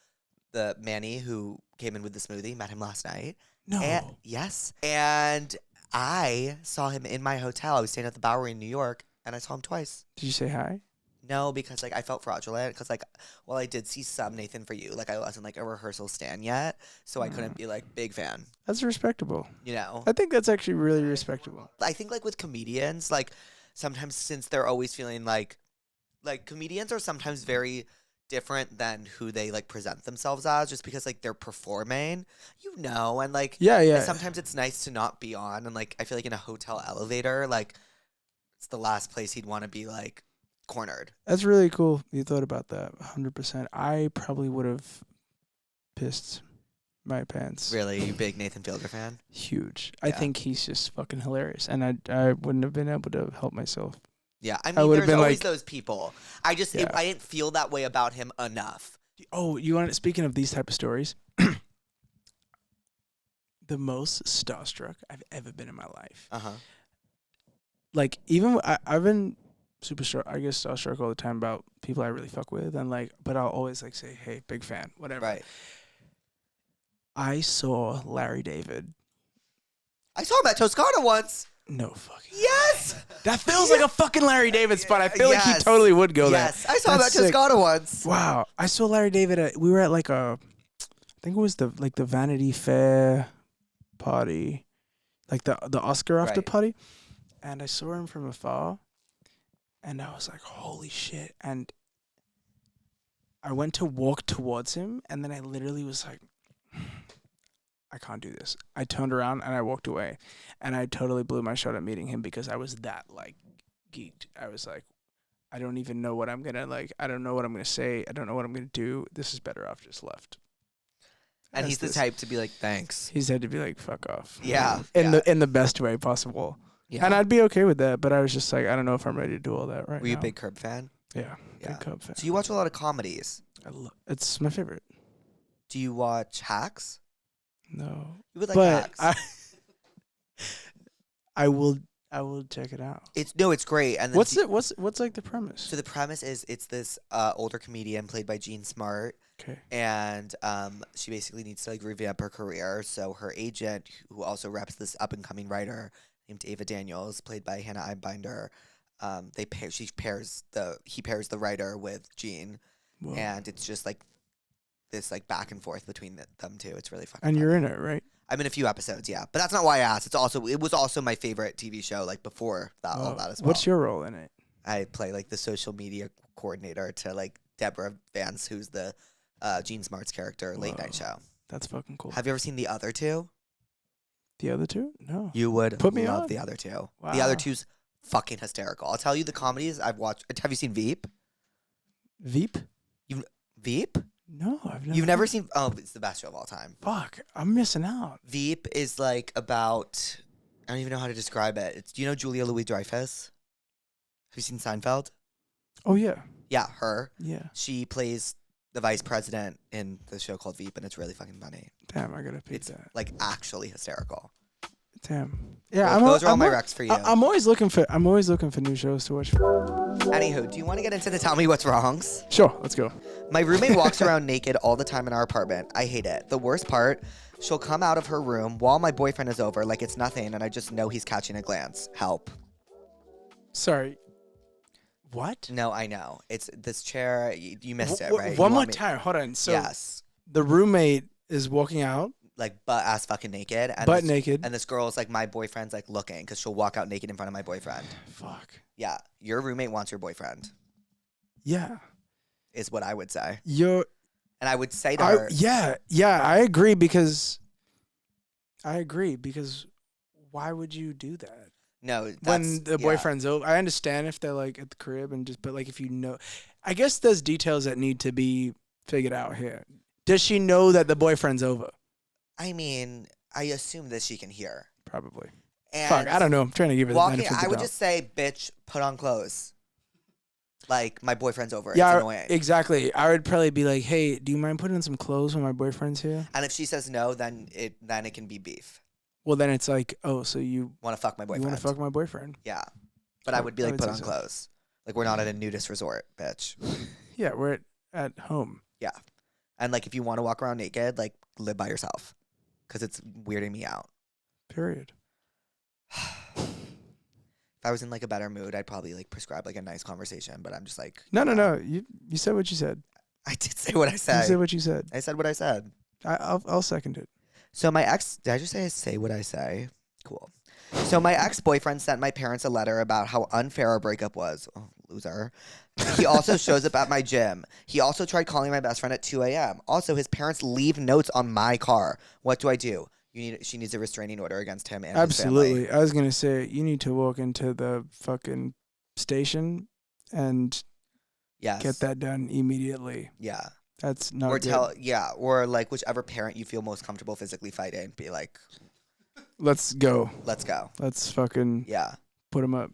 [SPEAKER 1] The Manny who came in with the smoothie, met him last night.
[SPEAKER 2] No.
[SPEAKER 1] Yes. And I saw him in my hotel. I was staying at the Bowery in New York, and I saw him twice.
[SPEAKER 2] Did you say hi?
[SPEAKER 1] No, because like I felt fraudulent. Because like, well, I did see some Nathan For You. Like I wasn't like a rehearsal stan yet, so I couldn't be like big fan.
[SPEAKER 2] That's respectable.
[SPEAKER 1] You know.
[SPEAKER 2] I think that's actually really respectable.
[SPEAKER 1] I think like with comedians, like sometimes since they're always feeling like comedians are sometimes very different than who they like present themselves as, just because like they're performing, and like
[SPEAKER 2] Yeah.
[SPEAKER 1] sometimes it's nice to not be on, and like I feel like in a hotel elevator, like it's the last place he'd want to be like cornered.
[SPEAKER 2] That's really cool. You thought about that. 100%. I probably would have pissed my pants.
[SPEAKER 1] Really, you big Nathan Fielder fan?
[SPEAKER 2] Huge.
[SPEAKER 1] Yeah.
[SPEAKER 2] I think he's just fucking hilarious, and I wouldn't have been able to help myself.
[SPEAKER 1] Yeah, I mean, there's always those people. I didn't feel that way about him enough.
[SPEAKER 2] Oh, speaking of these type of stories, the most starstruck I've ever been in my life. Like, even I've been super starstruck all the time about people I really fuck with, and like, but I'll always like say, hey, big fan, whatever.
[SPEAKER 1] Right.
[SPEAKER 2] I saw Larry David.
[SPEAKER 1] I saw him at Toscana once.
[SPEAKER 2] No fucking.
[SPEAKER 1] Yes.
[SPEAKER 2] That feels like a fucking Larry David spot. I feel like he totally would go there.
[SPEAKER 1] Yes, I saw him at Toscana once.
[SPEAKER 2] Wow, I saw Larry David. We were at like I think it was the Vanity Fair party, like the Oscar after party, and I saw him from afar, and I was like, holy shit! And I went to walk towards him, and then I literally was like, I can't do this. I turned around and I walked away, and I totally blew my shot at meeting him because I was that like geeked. I was like, I don't even know what I'm gonna like. I don't know what I'm gonna say. I don't know what I'm gonna do. This is better off just left.
[SPEAKER 1] And he's the type to be like, thanks.
[SPEAKER 2] He's had to be like, fuck off.
[SPEAKER 1] Yeah.
[SPEAKER 2] In the best way possible. Yeah. And I'd be okay with that, but I was just like, I don't know if I'm ready to do all that right now.
[SPEAKER 1] Were you a big Curb fan?
[SPEAKER 2] Yeah. Big Curb fan.
[SPEAKER 1] So you watch a lot of comedies.
[SPEAKER 2] It's my favorite.
[SPEAKER 1] Do you watch Hacks?
[SPEAKER 2] No.
[SPEAKER 1] You would like Hacks.
[SPEAKER 2] I will check it out.
[SPEAKER 1] It's great. And then
[SPEAKER 2] what's like the premise?
[SPEAKER 1] So the premise is it's this older comedian played by Jean Smart.
[SPEAKER 2] Okay.
[SPEAKER 1] And she basically needs to like revamp her career. So her agent, who also reps this up and coming writer named Ava Daniels, played by Hannah Einbinder, he pairs the writer with Jean. Whoa. And it's just like this like back and forth between them two. It's really fucking.
[SPEAKER 2] And
[SPEAKER 1] funny.
[SPEAKER 2] You're in it, right?
[SPEAKER 1] I'm in a few episodes, yeah, but that's not why I asked. It was also my favorite TV show, like before that, all that as well.
[SPEAKER 2] What's your role in it?
[SPEAKER 1] I play like the social media coordinator to like Deborah Vance, who's the Jean Smart's character, late night show.
[SPEAKER 2] That's fucking cool.
[SPEAKER 1] Have you ever seen the other two?
[SPEAKER 2] The other two? No.
[SPEAKER 1] You would
[SPEAKER 2] put me
[SPEAKER 1] love
[SPEAKER 2] on
[SPEAKER 1] the other two.
[SPEAKER 2] Wow.
[SPEAKER 1] The other two's fucking hysterical. I'll tell you the comedies I've watched. Have you seen Veep?
[SPEAKER 2] Veep?
[SPEAKER 1] Veep?
[SPEAKER 2] No, I've never.
[SPEAKER 1] You've never seen? Oh, it's the best show of all time.
[SPEAKER 2] Fuck, I'm missing out.
[SPEAKER 1] Veep is like about. I don't even know how to describe it. Do you know Julia Louis-Dreyfus? Have you seen Seinfeld?
[SPEAKER 2] Oh yeah.
[SPEAKER 1] Yeah, her.
[SPEAKER 2] Yeah.
[SPEAKER 1] She plays the vice president in the show called Veep, and it's really fucking funny.
[SPEAKER 2] Damn, I gotta pick
[SPEAKER 1] It's
[SPEAKER 2] that.
[SPEAKER 1] like actually hysterical.
[SPEAKER 2] Damn. Yeah,
[SPEAKER 1] those are all my recs for you.
[SPEAKER 2] I'm always looking for new shows to watch.
[SPEAKER 1] Anywho, do you want to get into the tell me what's wrongs?
[SPEAKER 2] Sure, let's go.
[SPEAKER 1] My roommate walks around naked all the time in our apartment. I hate it. The worst part, she'll come out of her room while my boyfriend is over like it's nothing, and I just know he's catching a glance. Help.
[SPEAKER 2] Sorry. What?
[SPEAKER 1] No, I know. It's this chair. You missed it, right?
[SPEAKER 2] One more time. Hold on. So
[SPEAKER 1] yes.
[SPEAKER 2] The roommate is walking out.
[SPEAKER 1] Like butt-ass fucking naked. And
[SPEAKER 2] naked.
[SPEAKER 1] And this girl's like, my boyfriend's like looking because she'll walk out naked in front of my boyfriend.
[SPEAKER 2] Fuck.
[SPEAKER 1] Yeah. Your roommate wants your boyfriend.
[SPEAKER 2] Yeah.
[SPEAKER 1] Is what I would say.
[SPEAKER 2] And
[SPEAKER 1] I would say to her.
[SPEAKER 2] Yeah. I agree because why would you do that?
[SPEAKER 1] No,
[SPEAKER 2] when the boyfriend's over, I understand if they're like at the crib but like if you know, I guess there's details that need to be figured out here. Does she know that the boyfriend's over?
[SPEAKER 1] I mean, I assume that she can hear.
[SPEAKER 2] Probably.
[SPEAKER 1] And
[SPEAKER 2] fuck, I don't know. I'm trying to give it the benefit of the doubt.
[SPEAKER 1] I would just say, bitch, put on clothes. Like, my boyfriend's over.
[SPEAKER 2] Yeah,
[SPEAKER 1] it's annoying.
[SPEAKER 2] Exactly. I would probably be like, hey, do you mind putting on some clothes when my boyfriend's here?
[SPEAKER 1] And if she says no, then it can be beef.
[SPEAKER 2] Well, then it's like, oh, so you
[SPEAKER 1] want to fuck my boyfriend?
[SPEAKER 2] You want to fuck my boyfriend?
[SPEAKER 1] Yeah. But I would be like, put on clothes. Like, we're not at a nudist resort, bitch.
[SPEAKER 2] Yeah, we're at home.
[SPEAKER 1] Yeah. And, like, if you want to walk around naked, like, live by yourself. Because it's weirding me out.
[SPEAKER 2] Period.
[SPEAKER 1] If I was in, like, a better mood, I'd probably, like, prescribe, like, a nice conversation. But I'm just like...
[SPEAKER 2] No. You said what you said.
[SPEAKER 1] I did say what I said.
[SPEAKER 2] You said what you said.
[SPEAKER 1] I said what I said.
[SPEAKER 2] I'll second it.
[SPEAKER 1] So my ex... Did I just say what I say? Cool. So my ex-boyfriend sent my parents a letter about how unfair our breakup was. Oh, loser. He also shows up at my gym. He also tried calling my best friend at 2 a.m. Also, his parents leave notes on my car. What do I do? She needs a restraining order against him and
[SPEAKER 2] Absolutely.
[SPEAKER 1] his family.
[SPEAKER 2] I was going to say, you need to walk into the fucking station and get that done immediately.
[SPEAKER 1] Yeah.
[SPEAKER 2] That's not
[SPEAKER 1] or
[SPEAKER 2] good.
[SPEAKER 1] Or like whichever parent you feel most comfortable physically fighting, be like,
[SPEAKER 2] let's go. Let's fucking put him up.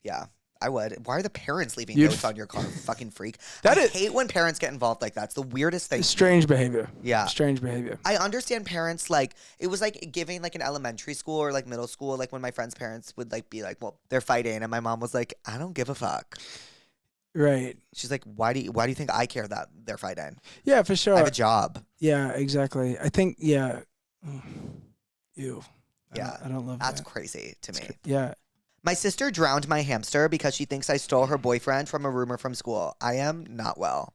[SPEAKER 1] Yeah, I would. Why are the parents leaving notes on your car? Fucking freak. I hate when parents get involved like that. It's the weirdest thing.
[SPEAKER 2] Strange behavior.
[SPEAKER 1] Yeah.
[SPEAKER 2] Strange behavior.
[SPEAKER 1] I understand parents, like, it was like giving like an elementary school or like middle school, like when my friends' parents would like be like, well, they're fighting. And my mom was like, I don't give a fuck.
[SPEAKER 2] Right.
[SPEAKER 1] She's like, why do you think I care that they're fighting?
[SPEAKER 2] Yeah, for sure.
[SPEAKER 1] I have a job.
[SPEAKER 2] Yeah, exactly. I think, yeah. Ew. I don't love that.
[SPEAKER 1] That's crazy to me.
[SPEAKER 2] Yeah.
[SPEAKER 1] My sister drowned my hamster because she thinks I stole her boyfriend from a rumor from school. I am not well.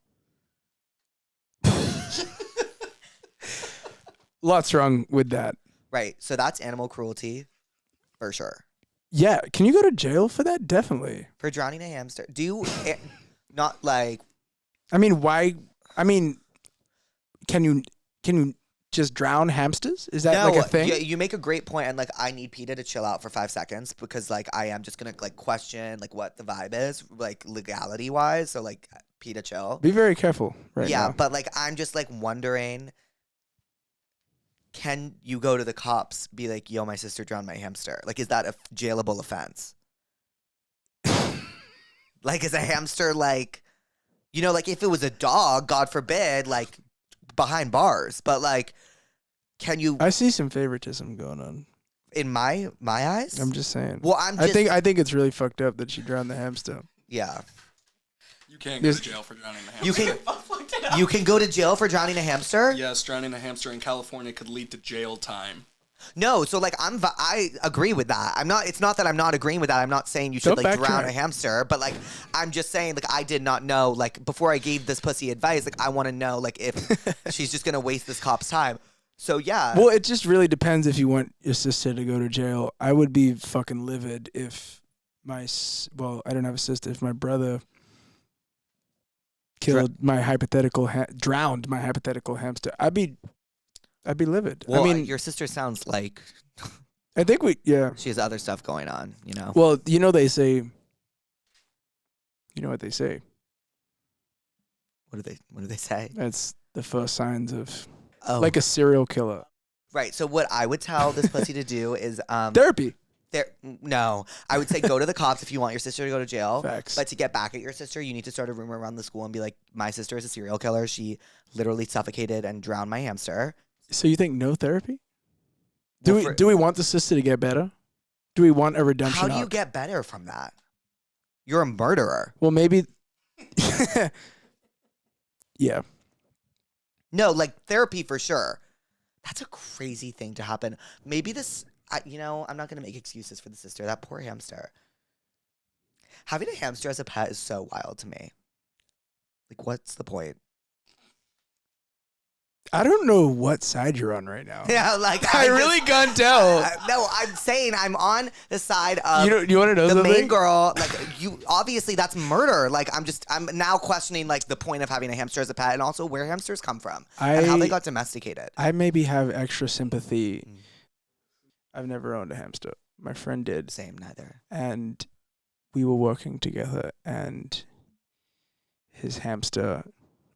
[SPEAKER 2] Lots wrong with that.
[SPEAKER 1] Right. So that's animal cruelty for sure.
[SPEAKER 2] Yeah. Can you go to jail for that? Definitely.
[SPEAKER 1] For drowning a hamster. Do you not like...
[SPEAKER 2] I mean, why... I mean, can you just drown hamsters? Is that like a thing?
[SPEAKER 1] You make a great point, and like I need PETA to chill out for 5 seconds because like I am just gonna like question like what the vibe is, like legality wise. So like PETA chill.
[SPEAKER 2] Be very careful right now.
[SPEAKER 1] Yeah, but like I'm just like wondering, can you go to the cops, be like, yo, my sister drowned my hamster? Like, is that a jailable offense? Like, is a hamster like, you know, like if it was a dog, God forbid, like behind bars, but like, can you?
[SPEAKER 2] I see some favoritism going on
[SPEAKER 1] in my eyes.
[SPEAKER 2] I'm just saying.
[SPEAKER 1] Well, I
[SPEAKER 2] think it's really fucked up that she drowned the hamster.
[SPEAKER 1] Yeah.
[SPEAKER 3] You can't go to jail for drowning a hamster.
[SPEAKER 1] You can go to jail for drowning a hamster?
[SPEAKER 3] Yes, drowning a hamster in California could lead to jail time.
[SPEAKER 1] No, so like I agree with that. It's not that I'm not agreeing with that. I'm not saying you should like drown a hamster, but like I'm just saying like I did not know, like before I gave this pussy advice, like I want to know like if she's just going to waste this cop's time. So yeah.
[SPEAKER 2] Well, it just really depends if you want your sister to go to jail. I would be fucking livid if I don't have a sister, if my brother drowned my hypothetical hamster. I'd be livid.
[SPEAKER 1] Well, I mean, your sister sounds like
[SPEAKER 2] I think
[SPEAKER 1] she has other stuff going on, you know.
[SPEAKER 2] Well, they say, you know what they say.
[SPEAKER 1] What do they say?
[SPEAKER 2] That's the first signs of like a serial killer.
[SPEAKER 1] Right. So what I would tell this pussy to do is
[SPEAKER 2] therapy.
[SPEAKER 1] No, I would say go to the cops if you want your sister to go to jail.
[SPEAKER 2] Facts.
[SPEAKER 1] But to get back at your sister, you need to start a rumor around the school and be like, my sister is a serial killer. She literally suffocated and drowned my hamster.
[SPEAKER 2] So you think no therapy? Do we want the sister to get better? Do we want a redemption arc?
[SPEAKER 1] How do you get better from that? You're a murderer.
[SPEAKER 2] Well, maybe. Yeah.
[SPEAKER 1] No, like therapy for sure. That's a crazy thing to happen. Maybe I'm not going to make excuses for the sister. That poor hamster. Having a hamster as a pet is so wild to me. Like, what's the point?
[SPEAKER 2] I don't know what side you're on right now.
[SPEAKER 1] Yeah, like
[SPEAKER 2] I really can't tell.
[SPEAKER 1] No, I'm saying I'm on the side of
[SPEAKER 2] you want to know
[SPEAKER 1] the
[SPEAKER 2] something?
[SPEAKER 1] main girl. Like you, obviously that's murder. Like I'm now questioning like the point of having a hamster as a pet, and also where hamsters come from and how they got domesticated.
[SPEAKER 2] I maybe have extra sympathy. I've never owned a hamster. My friend did.
[SPEAKER 1] Same, neither.
[SPEAKER 2] And we were working together, and his hamster,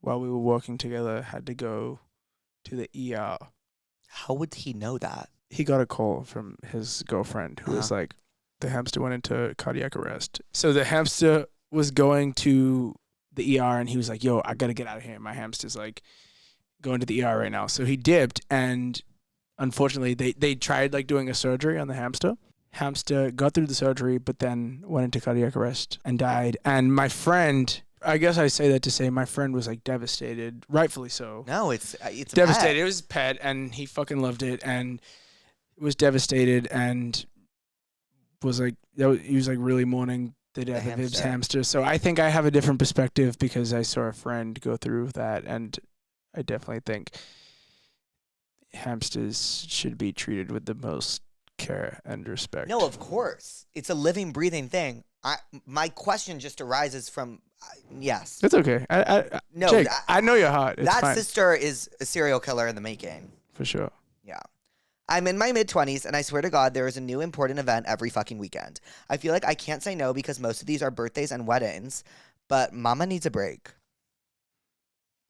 [SPEAKER 2] while we were working together, had to go to the ER.
[SPEAKER 1] How would he know that?
[SPEAKER 2] He got a call from his girlfriend who was like, the hamster went into cardiac arrest. So the hamster was going to the ER, and he was like, yo, I got to get out of here. My hamster's like going to the ER right now. So he dipped, and unfortunately they tried like doing a surgery on the hamster. Hamster got through the surgery, but then went into cardiac arrest and died. And my friend, I guess I say that to say my friend was like devastated, rightfully so.
[SPEAKER 1] No, it's
[SPEAKER 2] devastated. It was his pet, and he fucking loved it, and was devastated, and was like he was like really mourning the death of his hamster. So I think I have a different perspective because I saw a friend go through that, and I definitely think hamsters should be treated with the most care and respect.
[SPEAKER 1] No, of course. It's a living, breathing thing. my question just arises from yes.
[SPEAKER 2] It's okay.
[SPEAKER 1] No,
[SPEAKER 2] Jake, I know you're hot. It's
[SPEAKER 1] that
[SPEAKER 2] fine.
[SPEAKER 1] sister is a serial killer in the making.
[SPEAKER 2] For sure.
[SPEAKER 1] Yeah. I'm in my mid-20s, and I swear to God, there is a new important event every fucking weekend. I feel like I can't say no because most of these are birthdays and weddings, but mama needs a break.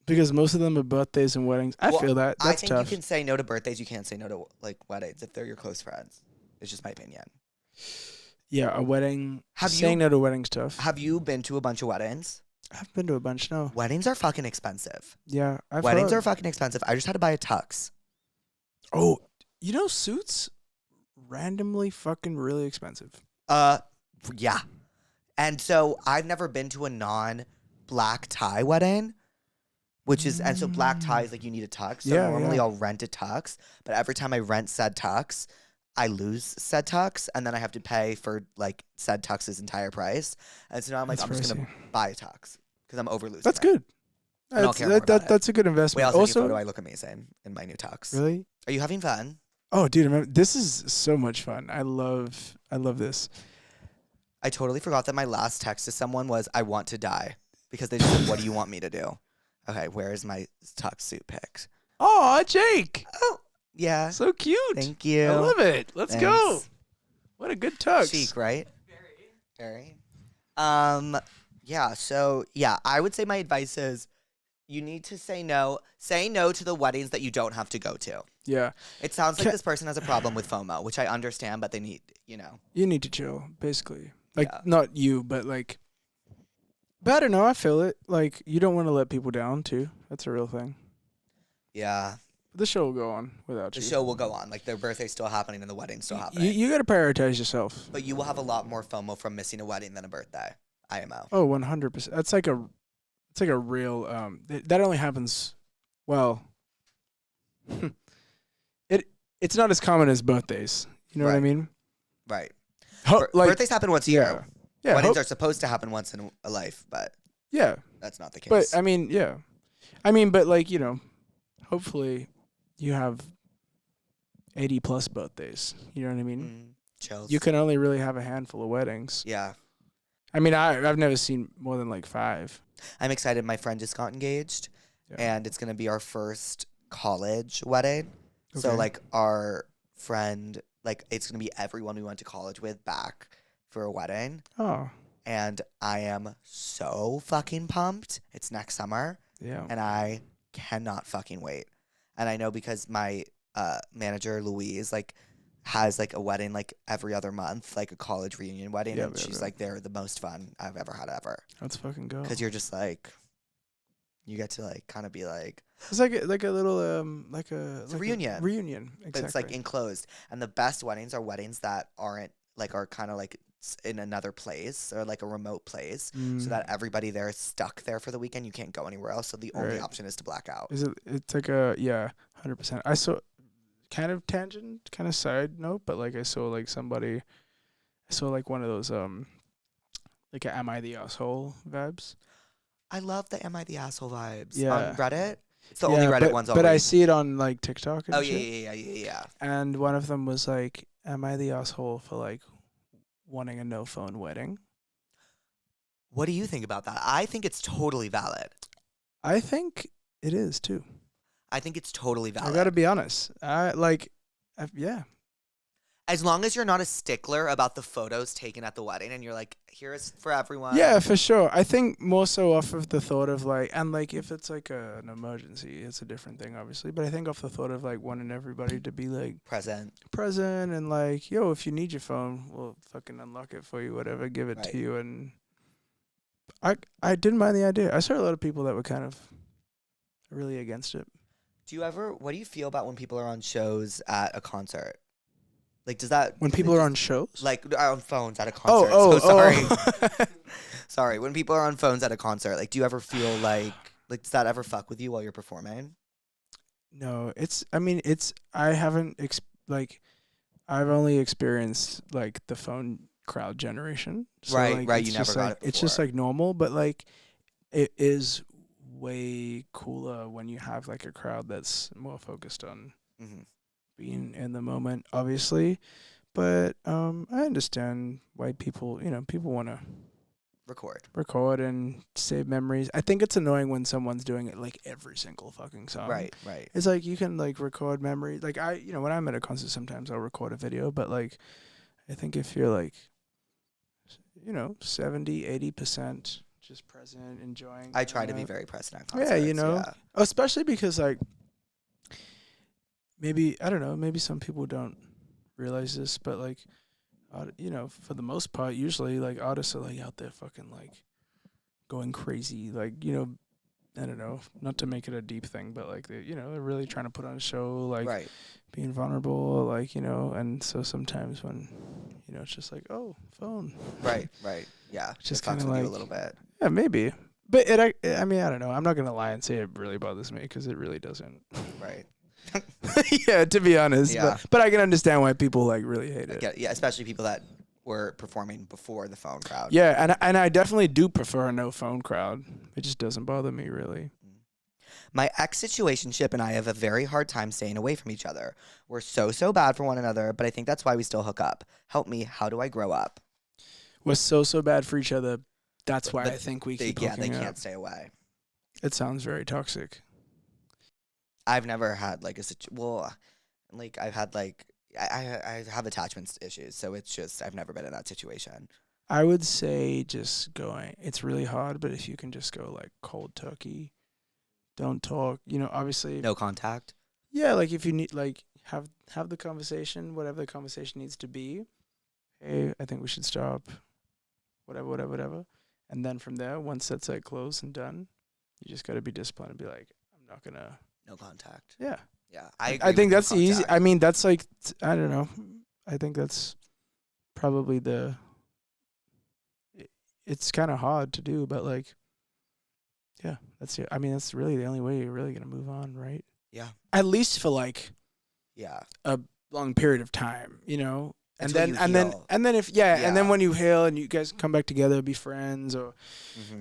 [SPEAKER 2] Because most of them are birthdays and weddings. I feel that. That's
[SPEAKER 1] I think
[SPEAKER 2] tough.
[SPEAKER 1] you can say no to birthdays. You can't say no to like weddings if they're your close friends. It's just my opinion.
[SPEAKER 2] Yeah, a wedding. Saying no to weddings tough.
[SPEAKER 1] Have you been to a bunch of weddings?
[SPEAKER 2] I've been to a bunch, no.
[SPEAKER 1] Weddings are fucking expensive.
[SPEAKER 2] Yeah,
[SPEAKER 1] Weddings are fucking expensive. I just had to buy a tux.
[SPEAKER 2] Oh, suits randomly fucking really expensive.
[SPEAKER 1] Yeah. And so I've never been to a non-black tie wedding, which is, and so black tie is like you need a tux. So normally I'll rent a tux, but every time I rent said tux, I lose said tux, and then I have to pay for like said tux's entire price. And so now I'm like, I'm just gonna buy a tux because I'm over losing.
[SPEAKER 2] That's good. That's a good investment.
[SPEAKER 1] Wait, also, photo, I look amazing in my new tux.
[SPEAKER 2] Really?
[SPEAKER 1] Are you having fun?
[SPEAKER 2] Oh, dude, this is so much fun. I love this.
[SPEAKER 1] I totally forgot that my last text to someone was, "I want to die," because they just said, "What do you want me to do?" Okay, where is my tux suit pics?
[SPEAKER 2] Oh, Jake.
[SPEAKER 1] Oh. Yeah.
[SPEAKER 2] So cute.
[SPEAKER 1] Thank you.
[SPEAKER 2] I love it. Let's go. What a good tux.
[SPEAKER 1] Chic, right? Very. Yeah, so yeah, I would say my advice is you need to say no. Say no to the weddings that you don't have to go to.
[SPEAKER 2] Yeah.
[SPEAKER 1] It sounds like this person has a problem with FOMO, which I understand, but they need,
[SPEAKER 2] You need to chill, basically. Like, not you, but like, but I don't know, I feel it. Like, you don't want to let people down, too. That's a real thing.
[SPEAKER 1] Yeah.
[SPEAKER 2] The show will go on without you.
[SPEAKER 1] The show will go on. Like, their birthday's still happening and the wedding's still happening.
[SPEAKER 2] You got to prioritize yourself.
[SPEAKER 1] But you will have a lot more FOMO from missing a wedding than a birthday. IMO.
[SPEAKER 2] Oh, 100%. That's like a real, that only happens, well, it's not as common as birthdays. You know what I mean?
[SPEAKER 1] Right.
[SPEAKER 2] Birthdays
[SPEAKER 1] happen once a year.
[SPEAKER 2] Yeah.
[SPEAKER 1] Weddings are supposed to happen once in a life, but that's not the case.
[SPEAKER 2] But, I mean, yeah. I mean, but like, hopefully you have 80 plus birthdays. You know what I mean?
[SPEAKER 1] Chills.
[SPEAKER 2] You can only really have a handful of weddings.
[SPEAKER 1] Yeah.
[SPEAKER 2] I mean, I've never seen more than like 5.
[SPEAKER 1] I'm excited. My friend just got engaged, and it's going to be our first college wedding. Okay. So, like, our friend, like, it's going to be everyone we went to college with back for a wedding.
[SPEAKER 2] Oh.
[SPEAKER 1] And I am so fucking pumped. It's next summer.
[SPEAKER 2] Yeah.
[SPEAKER 1] And I cannot fucking wait. And I know because my manager, Louise, like, has like a wedding like every other month, like a college reunion wedding, and she's like, they're the most fun I've ever had ever.
[SPEAKER 2] Let's fucking go.
[SPEAKER 1] Because you're just like, you get to like kind of be like,
[SPEAKER 2] it's like a little
[SPEAKER 1] it's a reunion.
[SPEAKER 2] Reunion, exactly.
[SPEAKER 1] But it's like enclosed, and the best weddings are weddings that aren't like are kind of like in another place or like a remote place, so that everybody there is stuck there for the weekend. You can't go anywhere else, so the only option is to black out.
[SPEAKER 2] It's like 100%. I saw. Kind of tangent, kind of side note, but like I saw like one of those like a Am I the Asshole vibes.
[SPEAKER 1] I love the Am I the Asshole vibes on
[SPEAKER 2] on
[SPEAKER 1] Reddit. It's the only Reddit ones.
[SPEAKER 2] But I see it on like TikTok and
[SPEAKER 1] shit. Yeah.
[SPEAKER 2] And one of them was like, "Am I the asshole for like wanting a no phone wedding?"
[SPEAKER 1] What do you think about that? I think it's totally valid.
[SPEAKER 2] I think it is too.
[SPEAKER 1] I think it's totally valid.
[SPEAKER 2] I gotta be honest.
[SPEAKER 1] As long as you're not a stickler about the photos taken at the wedding and you're like, here's for everyone.
[SPEAKER 2] Yeah, for sure. I think more so off of the thought of like, and like if it's like an emergency, it's a different thing, obviously. But I think off the thought of like wanting everybody to be like present and like, yo, if you need your phone, we'll fucking unlock it for you, whatever, give it to you. And I didn't mind the idea. I saw a lot of people that were kind of really against it.
[SPEAKER 1] What do you feel about when people are on shows at a concert? Like, does that...
[SPEAKER 2] When people are on shows?
[SPEAKER 1] Like, on phones at a concert. Sorry. Sorry. When people are on phones at a concert, like, do you ever feel like, does that ever fuck with you while you're performing?
[SPEAKER 2] No, I've only experienced, like, the phone crowd generation. So,
[SPEAKER 1] right. You never got it before.
[SPEAKER 2] It's just, like, normal, but, like, it is way cooler when you have, like, a crowd that's more focused on being in the moment, obviously. but I understand why people want to record and save memories. I think it's annoying when someone's doing it like every single fucking song.
[SPEAKER 1] Right.
[SPEAKER 2] It's like you can like record memories. Like when I'm at a concert, sometimes I'll record a video, but like I think if you're like 70-80% just present, enjoying.
[SPEAKER 1] I try to be very present at concerts.
[SPEAKER 2] Yeah, especially because like maybe I don't know, maybe some people don't realize this, but like for the most part, usually like artists are like out there fucking like going crazy, like I don't know, not to make it a deep thing, but like they're really trying to put on a show, like being vulnerable, like and so sometimes when it's just like phone,
[SPEAKER 1] right, yeah,
[SPEAKER 2] just kind of like
[SPEAKER 1] a little bit,
[SPEAKER 2] yeah, maybe, but I mean I don't know, I'm not gonna lie and say it really bothers me because it really doesn't,
[SPEAKER 1] right.
[SPEAKER 2] Yeah, to be honest.
[SPEAKER 1] Yeah.
[SPEAKER 2] But I can understand why people like really hate it.
[SPEAKER 1] Yeah, especially people that were performing before the phone crowd.
[SPEAKER 2] Yeah, and I definitely do prefer a no phone crowd. It just doesn't bother me really.
[SPEAKER 1] My ex-situationship and I have a very hard time staying away from each other. We're so bad for one another, but I think that's why we still hook up. Help me, how do I grow up?
[SPEAKER 2] We're so bad for each other. That's why I think we keep hooking up.
[SPEAKER 1] Yeah, they can't stay away.
[SPEAKER 2] It sounds very toxic.
[SPEAKER 1] I've never had like I've had like I have attachment issues, so it's just I've never been in that situation.
[SPEAKER 2] I would say just it's really hard, but if you can just go like cold turkey, don't talk, obviously
[SPEAKER 1] no contact.
[SPEAKER 2] Yeah, like if you need like have the conversation, whatever the conversation needs to be. Hey, I think we should stop. Whatever. And then from there, once that's like closed and done, you just got to be disciplined and be like, I'm not going to.
[SPEAKER 1] No contact.
[SPEAKER 2] Yeah.
[SPEAKER 1] Yeah.
[SPEAKER 2] I think that's easy. I mean, that's like, I don't know. I think that's probably it's kind of hard to do, but like, yeah, that's it. I mean, that's really the only way you're really going to move on, right?
[SPEAKER 1] Yeah.
[SPEAKER 2] At least for like, a long period of time, And then when you heal and you guys come back together, be friends or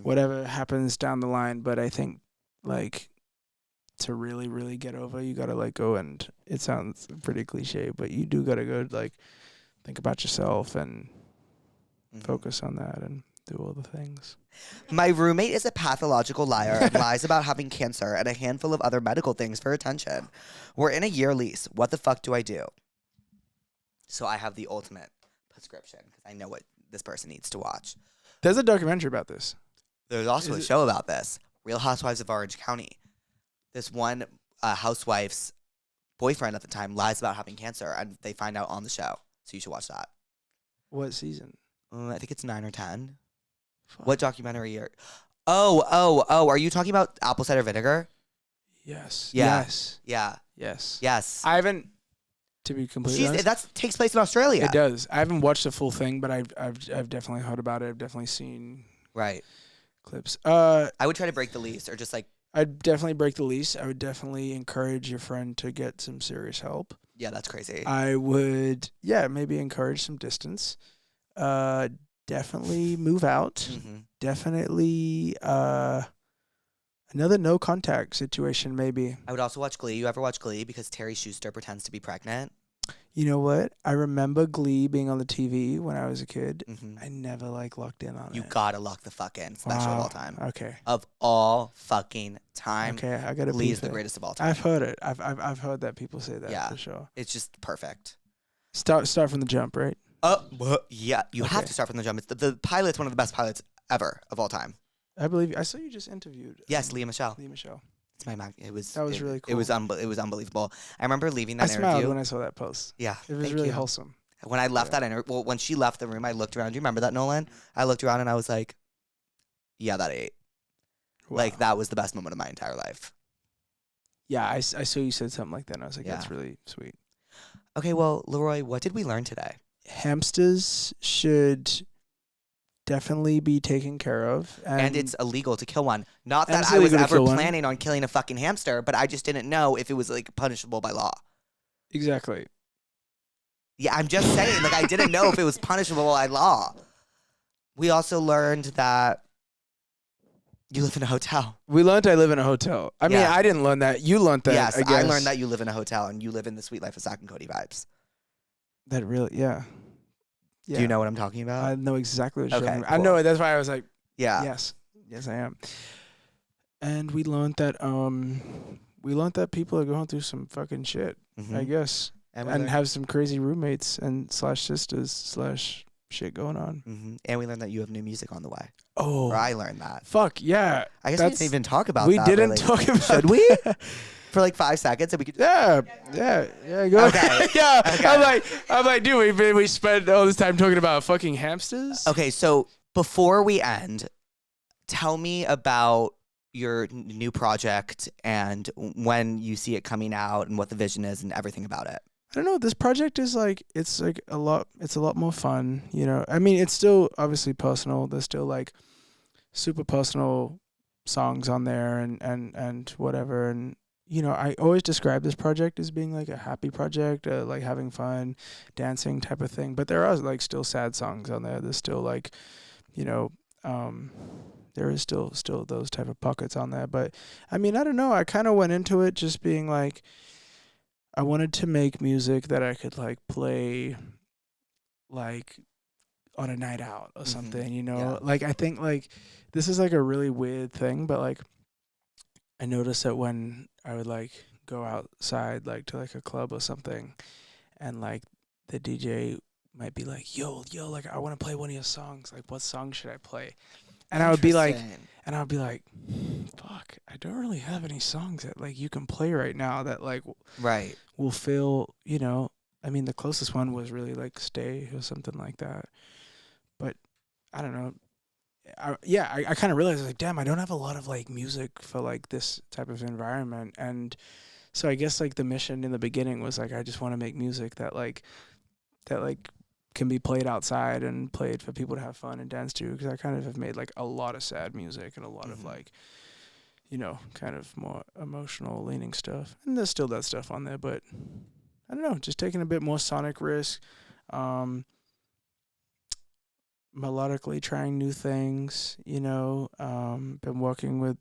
[SPEAKER 2] whatever happens down the line. But I think like to really, really get over, you gotta like go, and it sounds pretty cliche, but you do gotta go like think about yourself and focus on that and do all the things.
[SPEAKER 1] My roommate is a pathological liar and lies about having cancer and a handful of other medical things for attention. We're in a year lease. What the fuck do I do? So I have the ultimate prescription because I know what this person needs to watch.
[SPEAKER 2] There's a documentary about this.
[SPEAKER 1] There's also a show about this. Real Housewives of Orange County. This one housewife's boyfriend at the time lies about having cancer, and they find out on the show. So you should watch that.
[SPEAKER 2] What season?
[SPEAKER 1] I think it's 9 or 10. Fuck. What documentary are... Oh, are you talking about apple cider vinegar?
[SPEAKER 2] Yes.
[SPEAKER 1] Yeah.
[SPEAKER 2] Yes.
[SPEAKER 1] Yeah.
[SPEAKER 2] Yes.
[SPEAKER 1] Yes.
[SPEAKER 2] I haven't... To be completely honest,
[SPEAKER 1] that takes place in Australia.
[SPEAKER 2] It does. I haven't watched the full thing, but I've definitely heard about it. I've definitely seen clips.
[SPEAKER 1] I would try to break the lease, or just like
[SPEAKER 2] I'd definitely break the lease. I would definitely encourage your friend to get some serious help.
[SPEAKER 1] Yeah, that's crazy.
[SPEAKER 2] I would, maybe encourage some distance. Definitely move out. Definitely another no contact situation, maybe.
[SPEAKER 1] I would also watch Glee. You ever watch Glee? Because Terry Schuster pretends to be pregnant.
[SPEAKER 2] You know what? I remember Glee being on the TV when I was a kid. I never locked in on it.
[SPEAKER 1] You gotta lock the fuck in. Special of all time.
[SPEAKER 2] Okay.
[SPEAKER 1] Of all fucking time.
[SPEAKER 2] Okay, I gotta.
[SPEAKER 1] Glee is the greatest of all time.
[SPEAKER 2] I've heard it. I've heard that people say that for sure.
[SPEAKER 1] It's just perfect.
[SPEAKER 2] Start from the jump, right?
[SPEAKER 1] Yeah. You have to start from the jump. It's the pilot's one of the best pilots ever of all time.
[SPEAKER 2] I believe you. I saw you just interviewed.
[SPEAKER 1] Yes, Leah Michelle.
[SPEAKER 2] It's
[SPEAKER 1] my mag. That was
[SPEAKER 2] really cool.
[SPEAKER 1] It was unbelievable. I remember leaving that interview.
[SPEAKER 2] I smiled when I saw that post.
[SPEAKER 1] Yeah,
[SPEAKER 2] it was really wholesome.
[SPEAKER 1] When I left that interview, when she left the room, I looked around. Do you remember that, Nolan? I looked around and I was like, "Yeah, that ate." Wow. Like that was the best moment of my entire life.
[SPEAKER 2] Yeah, I saw you said something like that, and I was like, "That's really sweet."
[SPEAKER 1] Okay, well, Laroi, what did we learn today?
[SPEAKER 2] Hamsters should definitely be taken care of.
[SPEAKER 1] And it's illegal to kill one. Not that I was ever planning on killing a fucking hamster, but I just didn't know if it was punishable by law.
[SPEAKER 2] Exactly.
[SPEAKER 1] Yeah, I'm just saying, I didn't know if it was punishable by law. We also learned that you live in a hotel.
[SPEAKER 2] We learned I live in a hotel. I mean, I didn't learn that. You learned that.
[SPEAKER 1] Yes,
[SPEAKER 2] I guess.
[SPEAKER 1] I learned that you live in a hotel and you live in the sweet life of Zach and Cody vibes.
[SPEAKER 2] That really, yeah.
[SPEAKER 1] Do you know what I'm talking about?
[SPEAKER 2] I know exactly what you're talking about.
[SPEAKER 1] Cool.
[SPEAKER 2] I know it. That's why I was like,
[SPEAKER 1] yeah.
[SPEAKER 2] Yes, I am. And we learned that people are going through some fucking shit, I guess, and have some crazy roommates and / sisters / shit going on.
[SPEAKER 1] And we learned that you have new music on the way.
[SPEAKER 2] Oh,
[SPEAKER 1] or I learned that.
[SPEAKER 2] Fuck yeah!
[SPEAKER 1] I guess we didn't even talk about
[SPEAKER 2] we
[SPEAKER 1] that.
[SPEAKER 2] We didn't
[SPEAKER 1] really.
[SPEAKER 2] talk about.
[SPEAKER 1] Should we? For like 5 seconds, and we could.
[SPEAKER 2] Yeah. Go.
[SPEAKER 1] Okay.
[SPEAKER 2] Yeah.
[SPEAKER 1] Okay.
[SPEAKER 2] I'm like, dude, we spent all this time talking about fucking hamsters.
[SPEAKER 1] Okay, so before we end, tell me about your new project and when you see it coming out and what the vision is and everything about it.
[SPEAKER 2] I don't know. This project is it's a lot more fun. I mean, it's still obviously personal. There's still like super personal songs on there and whatever. And, I always describe this project as being like a happy project, like having fun, dancing type of thing. But there are like still sad songs on there. There's still like, there is still those type of pockets on there. But I mean, I don't know. I kind of went into it just being like, I wanted to make music that I could like play like on a night out or something,
[SPEAKER 1] Yeah.
[SPEAKER 2] Like I think like this is like a really weird thing, but like I noticed that when I would like go outside like to like a club or something and like the DJ might be like, yo, like I want to play one of your songs. Like what song should I play? And I would be like, fuck, I don't really have any songs that like you can play right now that like will feel, I mean, the closest one was really like Stay or something like that. But I don't know. I kind of realized like, damn, I don't have a lot of like music for like this type of environment. And so I guess like the mission in the beginning was like, I just want to make music that can be played outside and played for people to have fun and dance to, because I kind of have made like a lot of sad music and a lot of like, kind of more emotional leaning stuff. And there's still that stuff on there, but I don't know, just taking a bit more sonic risk, melodically trying new things, been working with,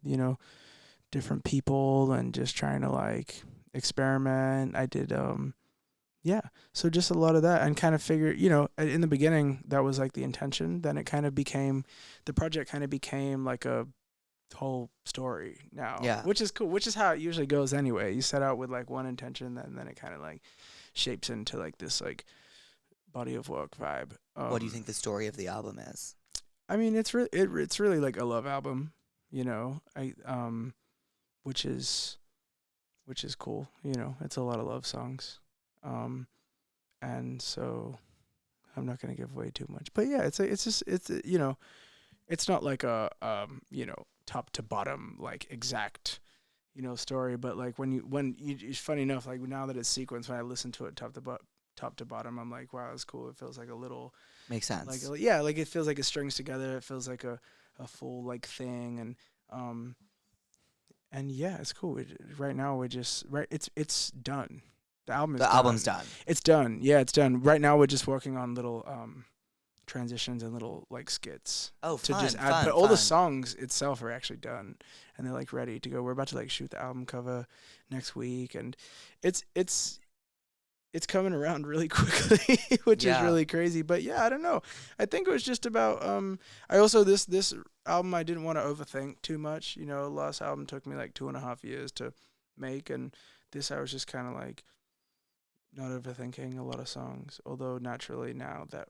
[SPEAKER 2] different people and just trying to like experiment. I did, so just a lot of that, and kind of figure, in the beginning that was like the intention. Then it kind of became, the project kind of became like a whole story now, which is cool, which is how it usually goes anyway. You set out with like one intention, and then it kind of like shapes into like this like body of work vibe.
[SPEAKER 1] What do you think the story of the album is?
[SPEAKER 2] I mean, it's really like a love album, which is cool. It's a lot of love songs. And so I'm not going to give away too much, but yeah, it's not like a, top to bottom, like exact, story, but like it's funny enough, like now that it's sequenced, when I listen to it top to bottom, I'm like, wow, it's cool. It feels like a little,
[SPEAKER 1] makes sense.
[SPEAKER 2] Like, yeah, like it feels like it strings together. It feels like a full like thing. And yeah, it's cool. Right now we're just, it's done. The album's
[SPEAKER 1] done.
[SPEAKER 2] It's done. Yeah, it's done. Right now we're just working on little transitions and little like skits.
[SPEAKER 1] Oh,
[SPEAKER 2] to
[SPEAKER 1] fun,
[SPEAKER 2] just add.
[SPEAKER 1] fun,
[SPEAKER 2] But all
[SPEAKER 1] fun.
[SPEAKER 2] the songs itself are actually done, and they're like ready to go. We're about to like shoot the album cover next week, and it's coming around really quickly, which is really crazy. But yeah, I don't know. I think it was just about I also this album I didn't want to overthink too much. Last album took me like 2.5 years to make, and this I was just kind of like not overthinking a lot of songs. Although naturally now that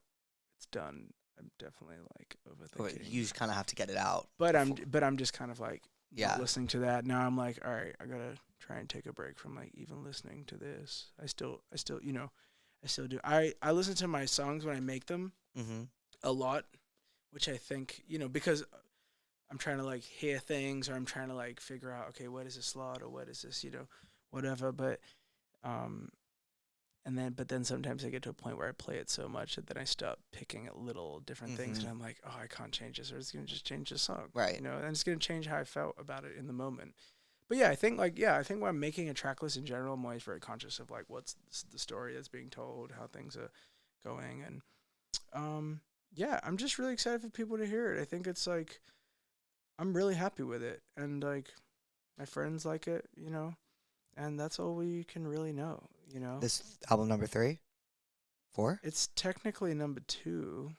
[SPEAKER 2] it's done, I'm definitely like overthinking.
[SPEAKER 1] You just kind of have to get it out.
[SPEAKER 2] But I'm just kind of like listening to that now. I'm like, all right, I gotta try and take a break from like even listening to this. I still do. I listen to my songs when I make them a lot, which I think, because I'm trying to like hear things, or I'm trying to like figure out, okay, what is this slot, or what is this, whatever. But but then sometimes I get to a point where I play it so much that then I start picking at little different things, and I'm like, oh, I can't change this, or it's gonna just change the song,
[SPEAKER 1] right?
[SPEAKER 2] And it's gonna change how I felt about it in the moment. But yeah, I think when I'm making a track list in general, I'm always very conscious of like what's the story that's being told, how things are going, and I'm just really excited for people to hear it. I think it's like I'm really happy with it, and like my friends like it, and that's all we can really know.
[SPEAKER 1] This album number 3? 4?
[SPEAKER 2] It's technically number 2,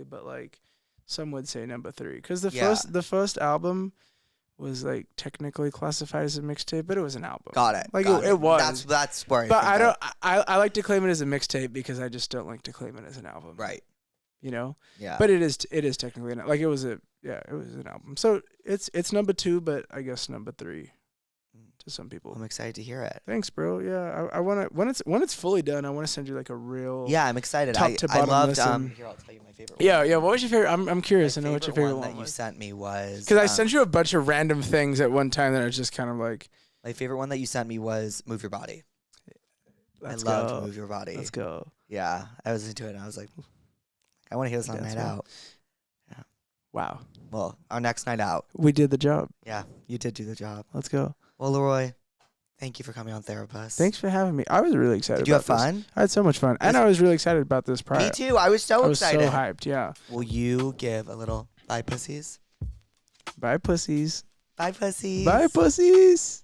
[SPEAKER 2] but like some would say number 3 because the first album was like technically classified as a mixtape, but it was an album.
[SPEAKER 1] Got it.
[SPEAKER 2] Like
[SPEAKER 1] got
[SPEAKER 2] it was.
[SPEAKER 1] That's where.
[SPEAKER 2] But I don't. I like to claim it as a mixtape because I just don't like to claim it as an album.
[SPEAKER 1] Right.
[SPEAKER 2] You know.
[SPEAKER 1] Yeah.
[SPEAKER 2] But it is technically like it was an album. So it's number 2, but I guess number 3 to some people.
[SPEAKER 1] I'm excited to hear it.
[SPEAKER 2] Thanks, bro. Yeah, I want to when it's fully done, I want to send you like a real.
[SPEAKER 1] Yeah, I'm excited.
[SPEAKER 2] Top to bottom
[SPEAKER 1] I loved.
[SPEAKER 2] listen.
[SPEAKER 1] Here, I'll tell you my favorite.
[SPEAKER 2] Yeah, yeah. What was your favorite? I'm curious to know what your favorite
[SPEAKER 1] one
[SPEAKER 2] one
[SPEAKER 1] that you
[SPEAKER 2] was.
[SPEAKER 1] sent me was
[SPEAKER 2] Because I sent you a bunch of random things at one time that are just kind of like.
[SPEAKER 1] My favorite one that you sent me was "Move Your Body." I loved "Move Your Body."
[SPEAKER 2] Let's go.
[SPEAKER 1] Yeah, I was into it, and I was like, I want to hear this on night out. Yeah.
[SPEAKER 2] Wow.
[SPEAKER 1] Well, our next night out.
[SPEAKER 2] We did the job.
[SPEAKER 1] Yeah, you did do the job.
[SPEAKER 2] Let's go.
[SPEAKER 1] Well, Laroi, thank you for coming on Therapuss.
[SPEAKER 2] Thanks for having me. I was really excited.
[SPEAKER 1] Did you have
[SPEAKER 2] about
[SPEAKER 1] fun?
[SPEAKER 2] This. I had so much fun, and I was really excited about this prior.
[SPEAKER 1] Me too. I was so excited.
[SPEAKER 2] I was so hyped. Yeah.
[SPEAKER 1] Will you give a little bye, pussies?
[SPEAKER 2] Bye, pussies.
[SPEAKER 1] Bye, pussies.
[SPEAKER 2] Bye, pussies.